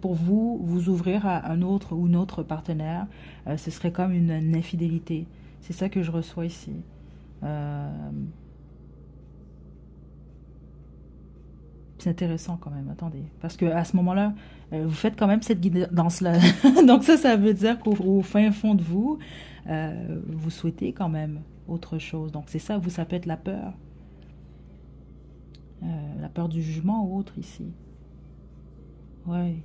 Pour vous, vous ouvrir à un autre ou une autre partenaire, ce serait comme une infidélité. C'est ça que je reçois ici. C'est intéressant quand même, attendez. Parce que à ce moment-là, vous faites quand même cette guidance-là. Donc ça veut dire qu'au fin fond de vous, vous souhaitez quand même autre chose. Donc c'est ça, vous, ça peut être la peur. La peur du jugement ou autre ici. Oui.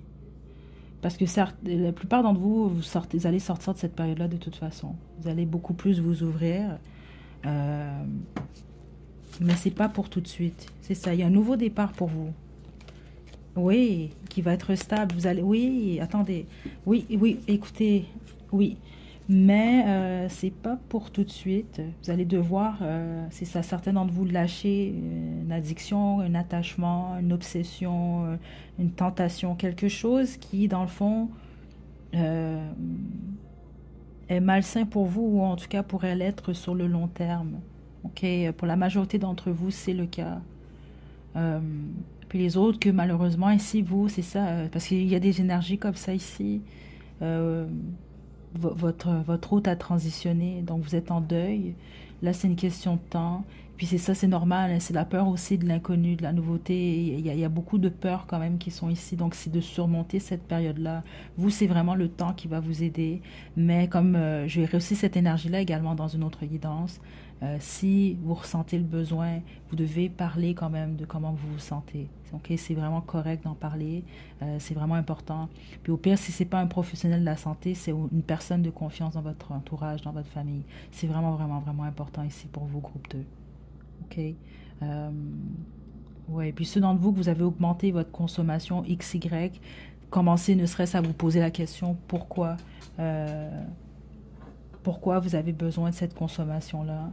Parce que certes, la plupart d'entre vous, vous allez sortir de cette période-là de toute façon. Vous allez beaucoup plus vous ouvrir. Mais c'est pas pour tout de suite. C'est ça, il y a un nouveau départ pour vous. Oui, qui va être stable. Vous allez, oui, attendez. Oui, écoutez, oui. Mais c'est pas pour tout de suite. Vous allez devoir, c'est ça, certains d'entre vous lâcher une addiction, un attachement, une obsession, une tentation, quelque chose qui, dans le fond, euh, est malsain pour vous ou en tout cas pourrait l'être sur le long terme. Ok, pour la majorité d'entre vous, c'est le cas. Euh, Puis les autres, que malheureusement, ici, vous, c'est ça, parce qu'il y a des énergies comme ça ici. Euh, votre hôte a transitionné, donc vous êtes en deuil. Là, c'est une question de temps. Puis c'est ça, c'est normal, hein, c'est la peur aussi de l'inconnu, de la nouveauté. Il y a beaucoup de peurs quand même qui sont ici, donc c'est de surmonter cette période-là. Vous, c'est vraiment le temps qui va vous aider. Mais comme je vais aussi cette énergie-là également dans une autre guidance, Si vous ressentez le besoin, vous devez parler quand même de comment vous vous sentez. Ok, c'est vraiment correct d'en parler, c'est vraiment important. Puis au pire, si c'est pas un professionnel de la santé, c'est une personne de confiance dans votre entourage, dans votre famille. C'est vraiment, vraiment, vraiment important ici pour vous, groupe 2. Ok. Euh, ouais. Puis ceux d'entre vous que vous avez augmenté votre consommation XY, commencez ne serait-ce à vous poser la question euh, pourquoi vous avez besoin de cette consommation-là.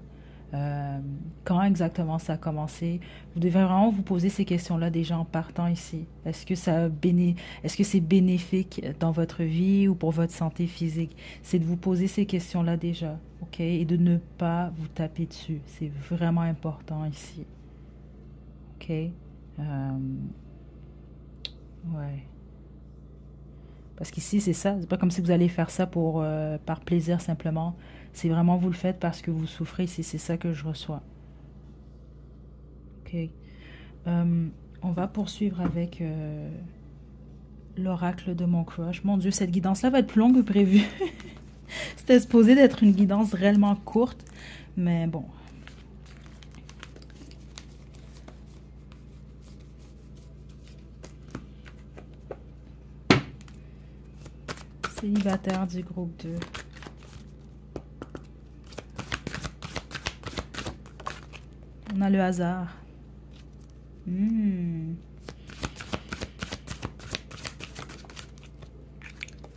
Euh, quand exactement ça a commencé. Vous devez vraiment vous poser ces questions-là déjà en partant ici. Est-ce que c'est bénéfique dans votre vie ou pour votre santé physique? C'est de vous poser ces questions-là déjà, ok? Et de ne pas vous taper dessus. C'est vraiment important ici, ok? Ouais. Parce qu'ici, c'est ça. C'est pas comme si vous allez faire ça par plaisir simplement. C'est vraiment vous le faites parce que vous souffrez. C'est ça que je reçois. Ok. On va poursuivre avec l'oracle de mon crush. Mon Dieu, cette guidance-là va être plus longue que prévu. C'était supposé d'être une guidance réellement courte. Mais bon. Célibataire du groupe 2. On a le hasard.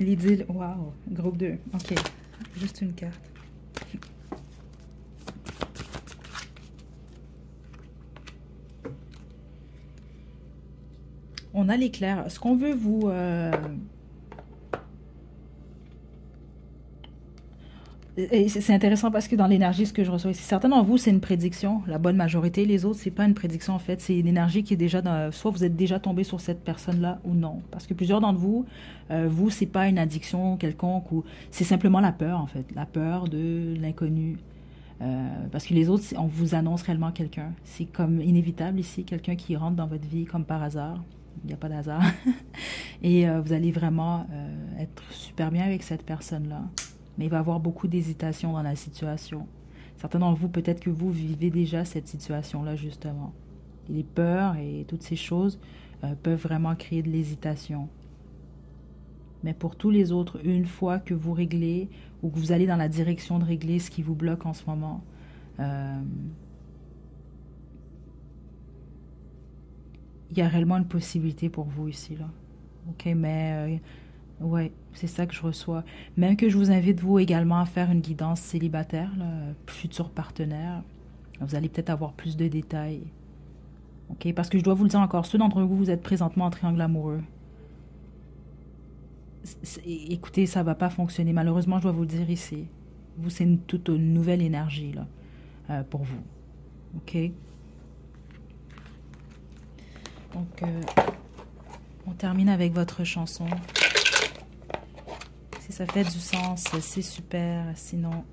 L'idylle. Waouh. Groupe 2. Ok. Juste une carte. On a l'éclair. Ce qu'on veut vous... Et c'est intéressant parce que dans l'énergie, ce que je reçois ici, certains d'entre vous, c'est une prédiction. La bonne majorité, les autres, c'est pas une prédiction en fait. C'est une énergie qui est déjà dans... Soit vous êtes déjà tombé sur cette personne-là ou non. Parce que plusieurs d'entre vous, c'est pas une addiction quelconque ou c'est simplement la peur en fait. La peur de l'inconnu. Parce que les autres, on vous annonce réellement quelqu'un. C'est comme inévitable ici, quelqu'un qui rentre dans votre vie comme par hasard. Il n'y a pas d'hasard. Et vous allez vraiment être super bien avec cette personne-là. Mais il va y avoir beaucoup d'hésitation dans la situation. Certains d'entre vous, peut-être que vous vivez déjà cette situation-là, justement. Et les peurs et toutes ces choses peuvent vraiment créer de l'hésitation. Mais pour tous les autres, une fois que vous réglez ou que vous allez dans la direction de régler ce qui vous bloque en ce moment, il y a réellement une possibilité pour vous ici, là. Ok, mais... ouais, c'est ça que je reçois. Même que je vous invite, vous également, à faire une guidance célibataire, là, futur partenaire. Vous allez peut-être avoir plus de détails. OK? Parce que je dois vous le dire encore, ceux d'entre vous, vous êtes présentement en triangle amoureux. Écoutez, ça ne va pas fonctionner. Malheureusement, je dois vous le dire ici. Vous, c'est toute une nouvelle énergie, là, pour vous. OK? Donc, on termine avec votre chanson. Si ça fait du sens, c'est super. Sinon...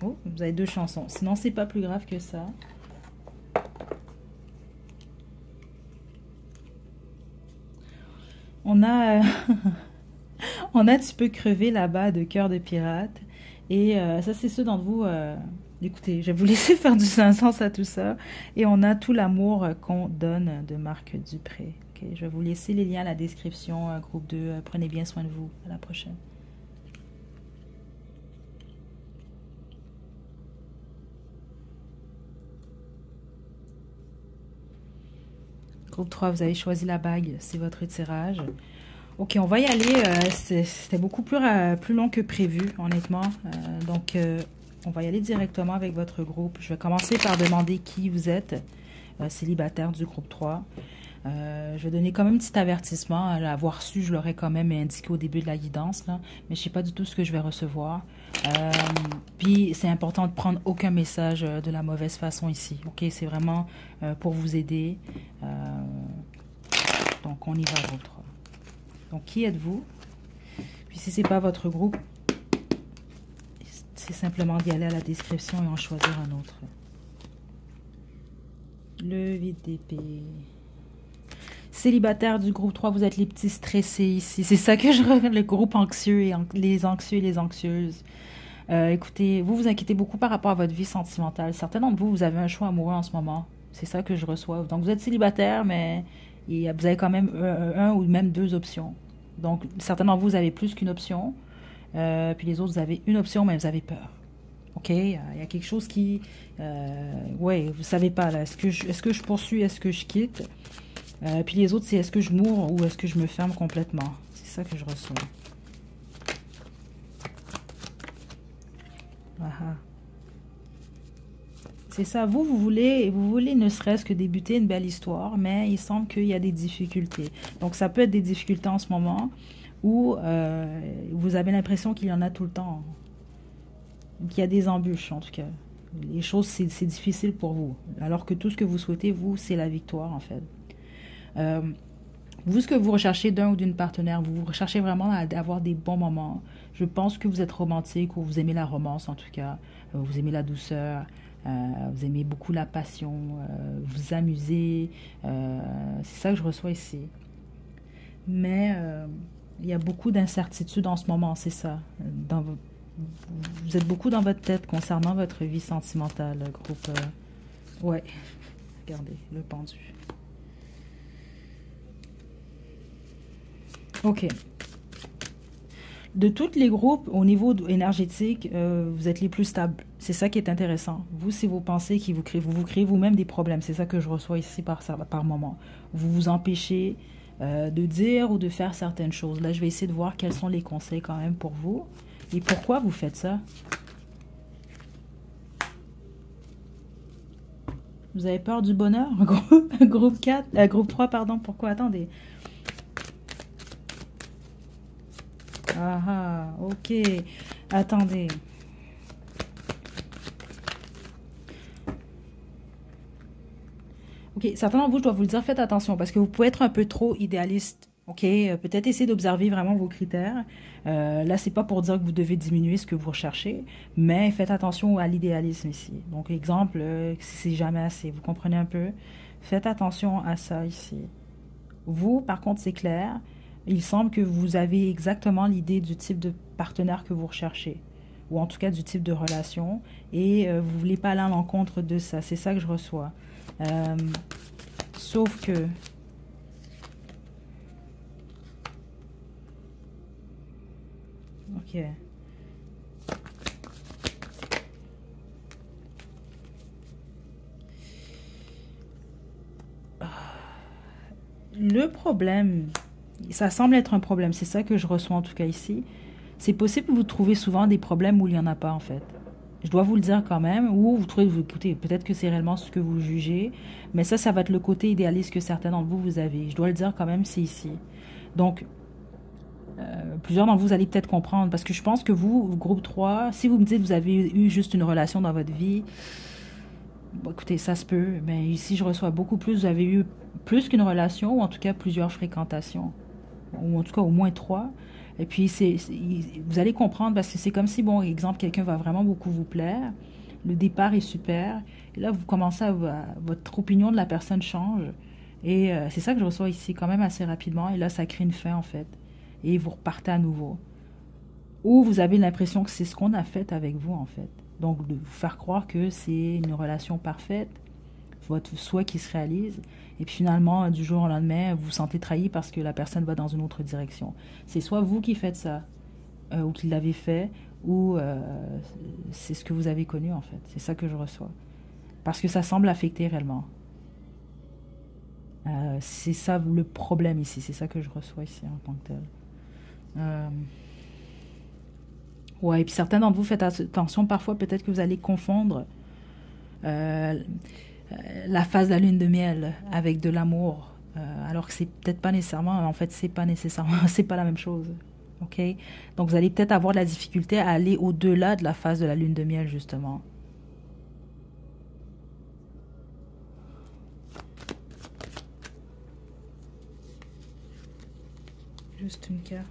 Oh, vous avez deux chansons. Sinon, c'est pas plus grave que ça. On a... on a Tu peux crever là-bas de Cœur de pirate. Et ça, c'est ceux d'entre vous... écoutez, je vais vous laisser faire du sens à tout ça. Et on a Tout l'amour qu'on donne de Marc Dupré. Okay, je vais vous laisser les liens à la description, groupe 2. Prenez bien soin de vous. À la prochaine. Groupe 3, vous avez choisi la bague, c'est votre tirage. Ok, on va y aller. C'était beaucoup plus long que prévu, honnêtement. Donc, on va y aller directement avec votre groupe. Je vais commencer par demander qui vous êtes, célibataire du groupe 3. Je vais donner quand même un petit avertissement. L'avoir su, je l'aurais quand même indiqué au début de la guidance, là, mais je ne sais pas du tout ce que je vais recevoir. Puis, c'est important de prendre aucun message de la mauvaise façon ici. Ok, c'est vraiment pour vous aider. Donc, on y va, groupe 3. Donc, qui êtes-vous? Puis, si ce n'est pas votre groupe, c'est simplement d'y aller à la description et en choisir un autre. Le vide d'épée. Célibataire du groupe 3, vous êtes les petits stressés ici. C'est ça que je regarde, le groupe anxieux et les anxieux et les anxieuses. Écoutez, vous vous inquiétez beaucoup par rapport à votre vie sentimentale. Certains d'entre vous, vous avez un choix amoureux en ce moment. C'est ça que je reçois. Donc, vous êtes célibataire, mais vous avez quand même un ou même deux options. Donc, certains d'entre vous, vous avez plus qu'une option. Puis les autres, vous avez une option, mais vous avez peur. OK? Il y a quelque chose qui... ouais, vous savez pas, là. Est-ce que je poursuis? Est-ce que je quitte? Puis les autres, c'est est-ce que je mourre ou est-ce que je me ferme complètement? C'est ça que je reçois. Ah ah. C'est ça, vous voulez ne serait-ce que débuter une belle histoire, mais il semble qu'il y a des difficultés. Donc ça peut être des difficultés en ce moment, ou vous avez l'impression qu'il y en a tout le temps, qu'il y a des embûches en tout cas. Les choses, c'est difficile pour vous, alors que tout ce que vous souhaitez, vous, c'est la victoire en fait. Euh, Vous, ce que vous recherchez d'un ou d'une partenaire, vous recherchez vraiment à avoir des bons moments. Je pense que vous êtes romantique ou vous aimez la romance en tout cas. Vous aimez la douceur, vous aimez beaucoup la passion, vous amusez. C'est ça que je reçois ici. Mais il y a beaucoup d'incertitudes en ce moment, c'est ça. Vous êtes beaucoup dans votre tête concernant votre vie sentimentale, groupe. Ouais, regardez, le pendu. Ok. De tous les groupes, au niveau énergétique, vous êtes les plus stables. C'est ça qui est intéressant. Vous, c'est vos pensées qui vous créez vous-même des problèmes. C'est ça que je reçois ici par moment. Vous vous empêchez de dire ou de faire certaines choses. Là, je vais essayer de voir quels sont les conseils quand même pour vous. Et pourquoi vous faites ça? Vous avez peur du bonheur? Groupe 4, groupe 3, pardon. Pourquoi? Attendez. Ah ah, ok. Attendez. Ok, certains d'entre vous, je dois vous le dire, faites attention parce que vous pouvez être un peu trop idéaliste. Ok, peut-être essayer d'observer vraiment vos critères. Là, c'est pas pour dire que vous devez diminuer ce que vous recherchez, mais faites attention à l'idéalisme ici. Donc, exemple, si c'est jamais assez, vous comprenez un peu? Faites attention à ça ici. Vous, par contre, c'est clair. Il semble que vous avez exactement l'idée du type de partenaire que vous recherchez, ou en tout cas du type de relation, et vous ne voulez pas aller à l'encontre de ça. C'est ça que je reçois. Euh, Sauf que... Ok. Le problème, ça semble être un problème, c'est ça que je reçois en tout cas ici. C'est possible que vous trouvez souvent des problèmes où il n'y en a pas en fait. Je dois vous le dire quand même, ou vous trouvez, écoutez, peut-être que c'est réellement ce que vous jugez, mais ça va être le côté idéaliste que certains d'entre vous, vous avez. Je dois le dire quand même, c'est ici. Donc, plusieurs d'entre vous allez peut-être comprendre, parce que je pense que vous, groupe 3, si vous me dites que vous avez eu juste une relation dans votre vie, bon, écoutez, ça se peut, mais ici je reçois beaucoup plus, vous avez eu plus qu'une relation, ou en tout cas plusieurs fréquentations, ou en tout cas au moins 3. Et puis vous allez comprendre, parce que c'est comme si, bon, exemple, quelqu'un va vraiment beaucoup vous plaire, le départ est super, et là vous commencez votre opinion de la personne change, et c'est ça que je reçois ici quand même assez rapidement, et là ça crée une fin en fait, et vous repartez à nouveau. Ou vous avez l'impression que c'est ce qu'on a fait avec vous en fait. Donc de vous faire croire que c'est une relation parfaite, votre souhait qui se réalise, et puis finalement, du jour au lendemain, vous vous sentez trahi parce que la personne va dans une autre direction. C'est soit vous qui faites ça, ou qui l'avez fait, ou c'est ce que vous avez connu en fait. C'est ça que je reçois. Parce que ça semble affecter réellement. C'est ça le problème ici, c'est ça que je reçois ici en tant que tel. Euh, ouais, et puis certains d'entre vous faites attention, parfois peut-être que vous allez confondre euh, la phase de la lune de miel avec de l'amour, alors que c'est peut-être pas nécessairement, en fait c'est pas nécessairement, c'est pas la même chose. Ok? Donc vous allez peut-être avoir de la difficulté à aller au-delà de la phase de la lune de miel justement. Juste une carte.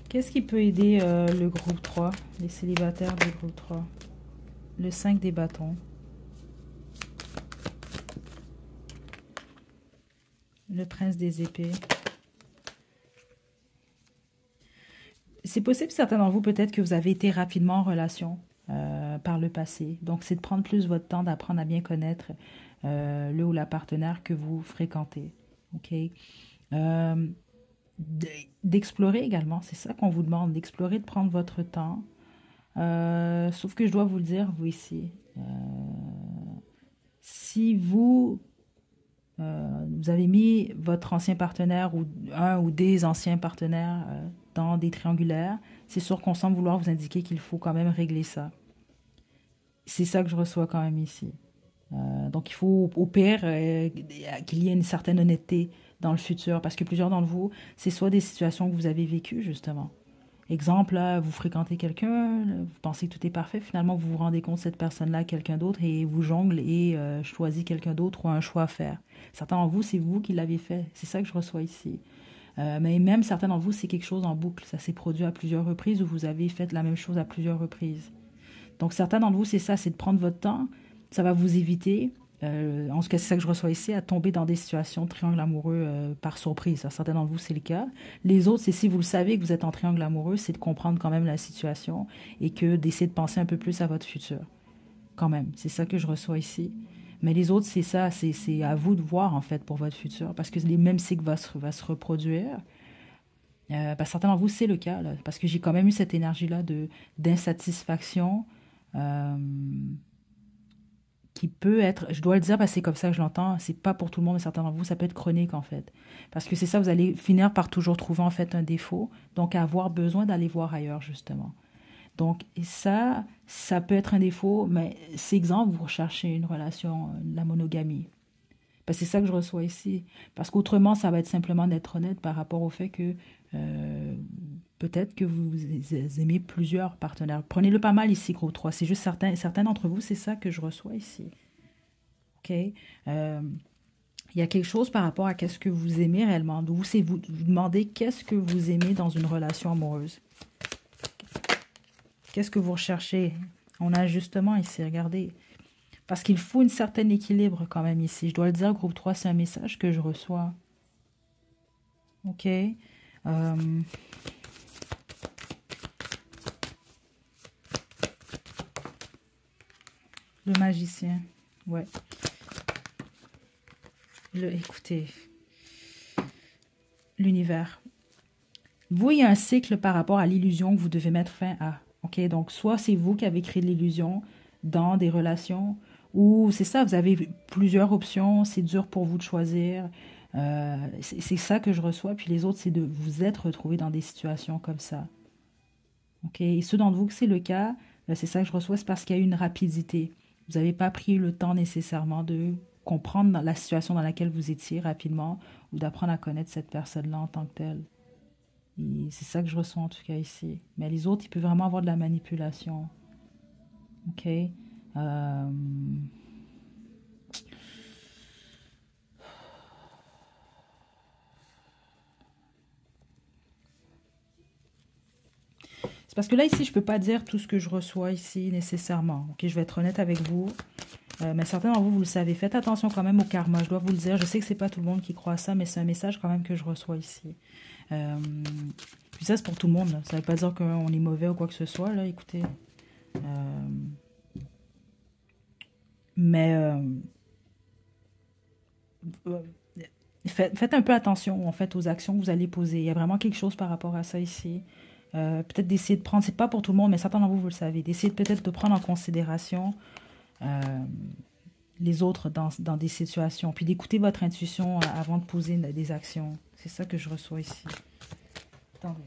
Qu'est-ce qui peut aider le groupe 3, les célibataires du groupe 3? Le 5 des bâtons. Le prince des épées. c'est possible, certains d'entre vous, peut-être que vous avez été rapidement en relation par le passé. Donc, c'est de prendre plus votre temps d'apprendre à bien connaître le ou la partenaire que vous fréquentez. OK? Euh, d'explorer également, c'est ça qu'on vous demande, d'explorer, de prendre votre temps. Sauf que je dois vous le dire, vous ici, si vous avez mis votre ancien partenaire ou un ou des anciens partenaires dans des triangulaires, c'est sûr qu'on semble vouloir vous indiquer qu'il faut quand même régler ça. C'est ça que je reçois quand même ici. Donc il faut au pire qu'il y ait une certaine honnêteté dans le futur parce que plusieurs d'entre vous, c'est soit des situations que vous avez vécues justement. Exemple, là, vous fréquentez quelqu'un, vous pensez que tout est parfait, finalement vous vous rendez compte que cette personne-là a quelqu'un d'autre et vous jongle et choisit quelqu'un d'autre ou a un choix à faire. Certains d'entre vous, c'est vous qui l'avez fait. C'est ça que je reçois ici. Mais même certains d'entre vous, c'est quelque chose en boucle. Ça s'est produit à plusieurs reprises ou vous avez fait la même chose à plusieurs reprises. Donc certains d'entre vous, c'est ça, c'est de prendre votre temps. Ça va vous éviter, en tout cas c'est ça que je reçois ici, à tomber dans des situations de triangle amoureux par surprise. Alors, certains d'entre vous, c'est le cas. Les autres, c'est si vous le savez que vous êtes en triangle amoureux, c'est de comprendre quand même la situation et que d'essayer de penser un peu plus à votre futur. Quand même, c'est ça que je reçois ici. Mais les autres, c'est ça, c'est à vous de voir en fait pour votre futur, parce que les mêmes cycles va se reproduire. Certains d'entre vous, c'est le cas, là, parce que j'ai quand même eu cette énergie-là d'insatisfaction euh, qui peut être, je dois le dire parce que c'est comme ça que je l'entends, c'est pas pour tout le monde, mais certains d'entre vous, ça peut être chronique en fait. Parce que c'est ça, vous allez finir par toujours trouver en fait un défaut, donc avoir besoin d'aller voir ailleurs justement. Donc ça peut être un défaut, mais c'est exemple, vous recherchez une relation, la monogamie. Parce que c'est ça que je reçois ici. Parce qu'autrement, ça va être simplement d'être honnête par rapport au fait que euh, peut-être que vous aimez plusieurs partenaires. Prenez-le pas mal ici, gros 3. C'est juste certains d'entre vous, c'est ça que je reçois ici. OK? Il y a quelque chose par rapport à qu'est-ce que vous aimez réellement. Vous, c'est vous demandez qu'est-ce que vous aimez dans une relation amoureuse. Qu'est-ce que vous recherchez? On a justement ici, regardez. Parce qu'il faut un certain équilibre quand même ici. Je dois le dire, groupe 3, c'est un message que je reçois. OK? Le magicien. Ouais. Écoutez. L'univers. Vous, il y a un cycle par rapport à l'illusion que vous devez mettre fin à. OK? Donc, soit c'est vous qui avez créé l'illusion dans des relations, ou c'est ça, vous avez plusieurs options, c'est dur pour vous de choisir. C'est ça que je reçois. Puis les autres, c'est de vous être retrouvés dans des situations comme ça. OK? Et ceux d'entre vous que c'est le cas, c'est ça que je reçois, c'est parce qu'il y a eu une rapidité. Vous n'avez pas pris le temps nécessairement de comprendre la situation dans laquelle vous étiez rapidement ou d'apprendre à connaître cette personne-là en tant que telle. Et c'est ça que je ressens en tout cas ici. Mais les autres, il peut vraiment avoir de la manipulation. OK? C'est parce que là, ici, je ne peux pas dire tout ce que je reçois ici nécessairement. OK? Je vais être honnête avec vous. Mais certains d'entre vous, vous le savez. Faites attention quand même au karma. Je dois vous le dire. Je sais que c'est pas tout le monde qui croit à ça, mais c'est un message quand même que je reçois ici. Puis ça, c'est pour tout le monde. Là. Ça ne veut pas dire qu'on est mauvais ou quoi que ce soit. Là, écoutez. Mais faites un peu attention en fait aux actions que vous allez poser. Il y a vraiment quelque chose par rapport à ça ici. Peut-être d'essayer de prendre, c'est pas pour tout le monde, mais certains d'entre vous, vous le savez, d'essayer peut-être de prendre en considération les autres dans des situations, puis d'écouter votre intuition avant de poser des actions. C'est ça que je reçois ici. Attendez.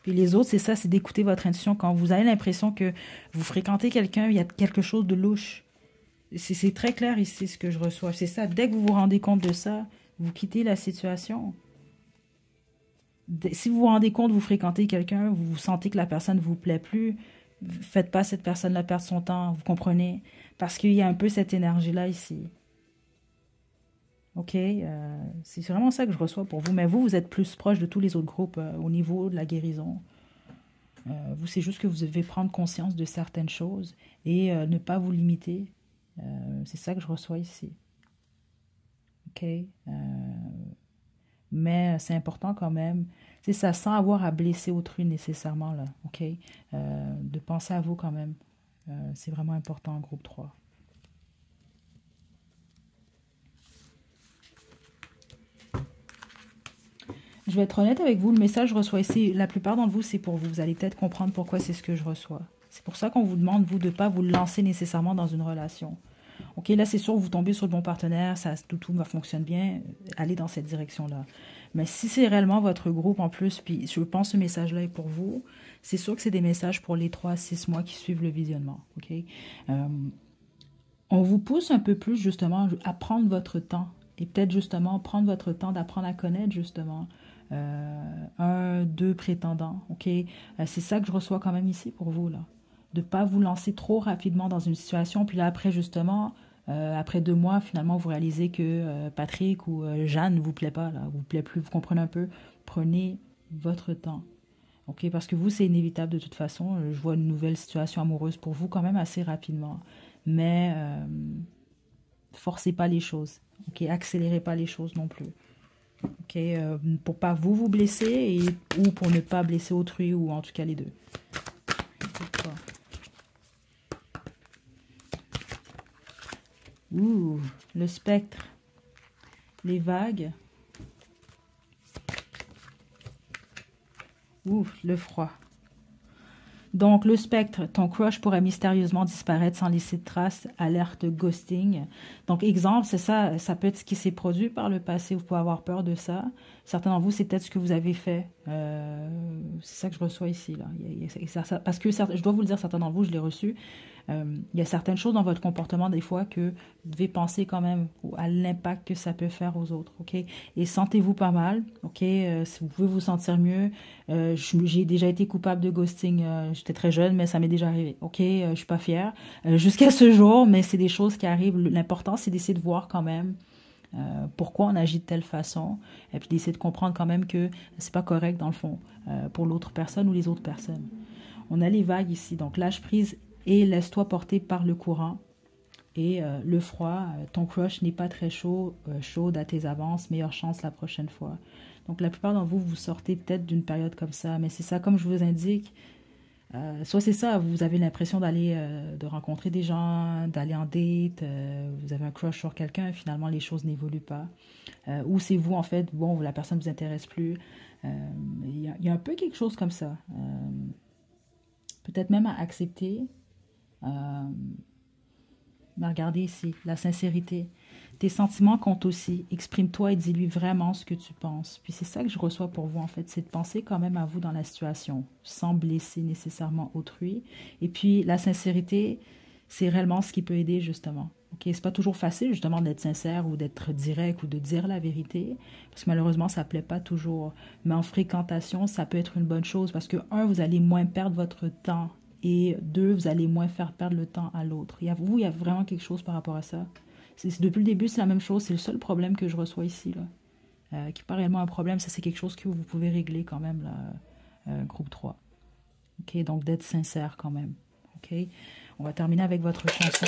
Puis les autres, c'est ça, c'est d'écouter votre intuition. Quand vous avez l'impression que vous fréquentez quelqu'un, il y a quelque chose de louche. C'est très clair ici ce que je reçois. C'est ça, dès que vous vous rendez compte de ça, vous quittez la situation. Si vous vous rendez compte, vous fréquentez quelqu'un, vous sentez que la personne ne vous plaît plus, faites pas cette personne-là perdre son temps, vous comprenez? Parce qu'il y a un peu cette énergie-là ici. OK? C'est vraiment ça que je reçois pour vous. Mais vous, vous êtes plus proche de tous les autres groupes au niveau de la guérison. Vous, c'est juste que vous devez prendre conscience de certaines choses et ne pas vous limiter. C'est ça que je reçois ici. OK? mais c'est important quand même. C'est ça, sans avoir à blesser autrui nécessairement, là, OK? De penser à vous quand même. C'est vraiment important, groupe 3. Je vais être honnête avec vous, le message que je reçois ici, la plupart d'entre vous, c'est pour vous. Vous allez peut-être comprendre pourquoi c'est ce que je reçois. C'est pour ça qu'on vous demande, vous, de ne pas vous lancer nécessairement dans une relation. OK, là, c'est sûr, vous tombez sur le bon partenaire, ça, tout va fonctionne bien, allez dans cette direction-là. Mais si c'est réellement votre groupe en plus, puis je pense que ce message-là est pour vous, c'est sûr que c'est des messages pour les 3 à 6 mois qui suivent le visionnement. OK? On vous pousse un peu plus, justement, à prendre votre temps. Et peut-être, justement, prendre votre temps d'apprendre à connaître, justement, un, deux prétendants. OK? C'est ça que je reçois quand même ici pour vous, là. De ne pas vous lancer trop rapidement dans une situation. Puis là, après, justement, après 2 mois, finalement, vous réalisez que Patrick ou Jeanne ne vous plaît pas, là, vous plaît plus. Vous comprenez un peu? Prenez votre temps. OK? Parce que vous, c'est inévitable de toute façon. Je vois une nouvelle situation amoureuse pour vous quand même assez rapidement. Mais forcez pas les choses. OK? Accélérez pas les choses non plus. OK? Pour pas vous blesser ou pour ne pas blesser autrui ou en tout cas les deux. Ouh, le spectre, les vagues. Ouh, le froid. Donc, le spectre, ton crush pourrait mystérieusement disparaître sans laisser de traces, alerte ghosting. Donc, exemple, c'est ça, ça peut être ce qui s'est produit par le passé, vous pouvez avoir peur de ça. Certains d'entre vous, c'est peut-être ce que vous avez fait. C'est ça que je reçois ici, là. Parce que, je dois vous le dire, certains d'entre vous, je l'ai reçu. Il y a certaines choses dans votre comportement, des fois, que vous devez penser quand même à l'impact que ça peut faire aux autres, OK? Et sentez-vous pas mal, OK? Si vous pouvez vous sentir mieux. J'ai déjà été coupable de ghosting. J'étais très jeune, mais ça m'est déjà arrivé, OK? Je suis pas fière. Jusqu'à ce jour, mais c'est des choses qui arrivent. L'important, c'est d'essayer de voir quand même pourquoi on agit de telle façon, et puis d'essayer de comprendre quand même que c'est pas correct, dans le fond, pour l'autre personne ou les autres personnes. On a les vagues ici, donc lâche prise et laisse-toi porter par le courant. Et le froid, ton crush n'est pas très chaude à tes avances, meilleure chance la prochaine fois. Donc la plupart d'entre vous, vous sortez peut-être d'une période comme ça, mais c'est ça, comme je vous indique, soit c'est ça, vous avez l'impression d'aller, de rencontrer des gens, d'aller en date, vous avez un crush sur quelqu'un, et finalement les choses n'évoluent pas. Ou c'est vous, en fait, bon, la personne ne vous intéresse plus. Il y a un peu quelque chose comme ça. Peut-être même à accepter. Mais regardez ici, la sincérité. Tes sentiments comptent aussi. Exprime-toi et dis-lui vraiment ce que tu penses. Puis c'est ça que je reçois pour vous, en fait. C'est de penser quand même à vous dans la situation, sans blesser nécessairement autrui. Et puis, la sincérité, c'est réellement ce qui peut aider, justement. OK? C'est pas toujours facile, justement, d'être sincère ou d'être direct ou de dire la vérité. Parce que malheureusement, ça plaît pas toujours. Mais en fréquentation, ça peut être une bonne chose. Parce que, un, vous allez moins perdre votre temps. Et 2, vous allez moins faire perdre le temps à l'autre. Il y a vraiment quelque chose par rapport à ça. Depuis le début, c'est la même chose. C'est le seul problème que je reçois ici, là. Qui n'est pas réellement un problème. Ça, c'est quelque chose que vous pouvez régler quand même, là, groupe 3. OK, donc d'être sincère quand même. OK, on va terminer avec votre chanson.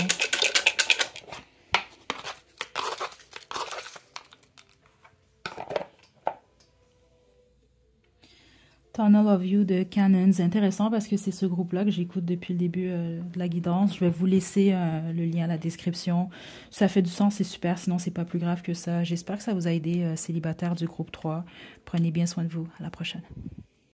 Tunnel of You de Canons. C'est intéressant parce que c'est ce groupe-là que j'écoute depuis le début de la guidance. Je vais vous laisser le lien à la description. Si ça fait du sens, c'est super. Sinon, c'est pas plus grave que ça. J'espère que ça vous a aidé, célibataires du groupe 3. Prenez bien soin de vous. À la prochaine.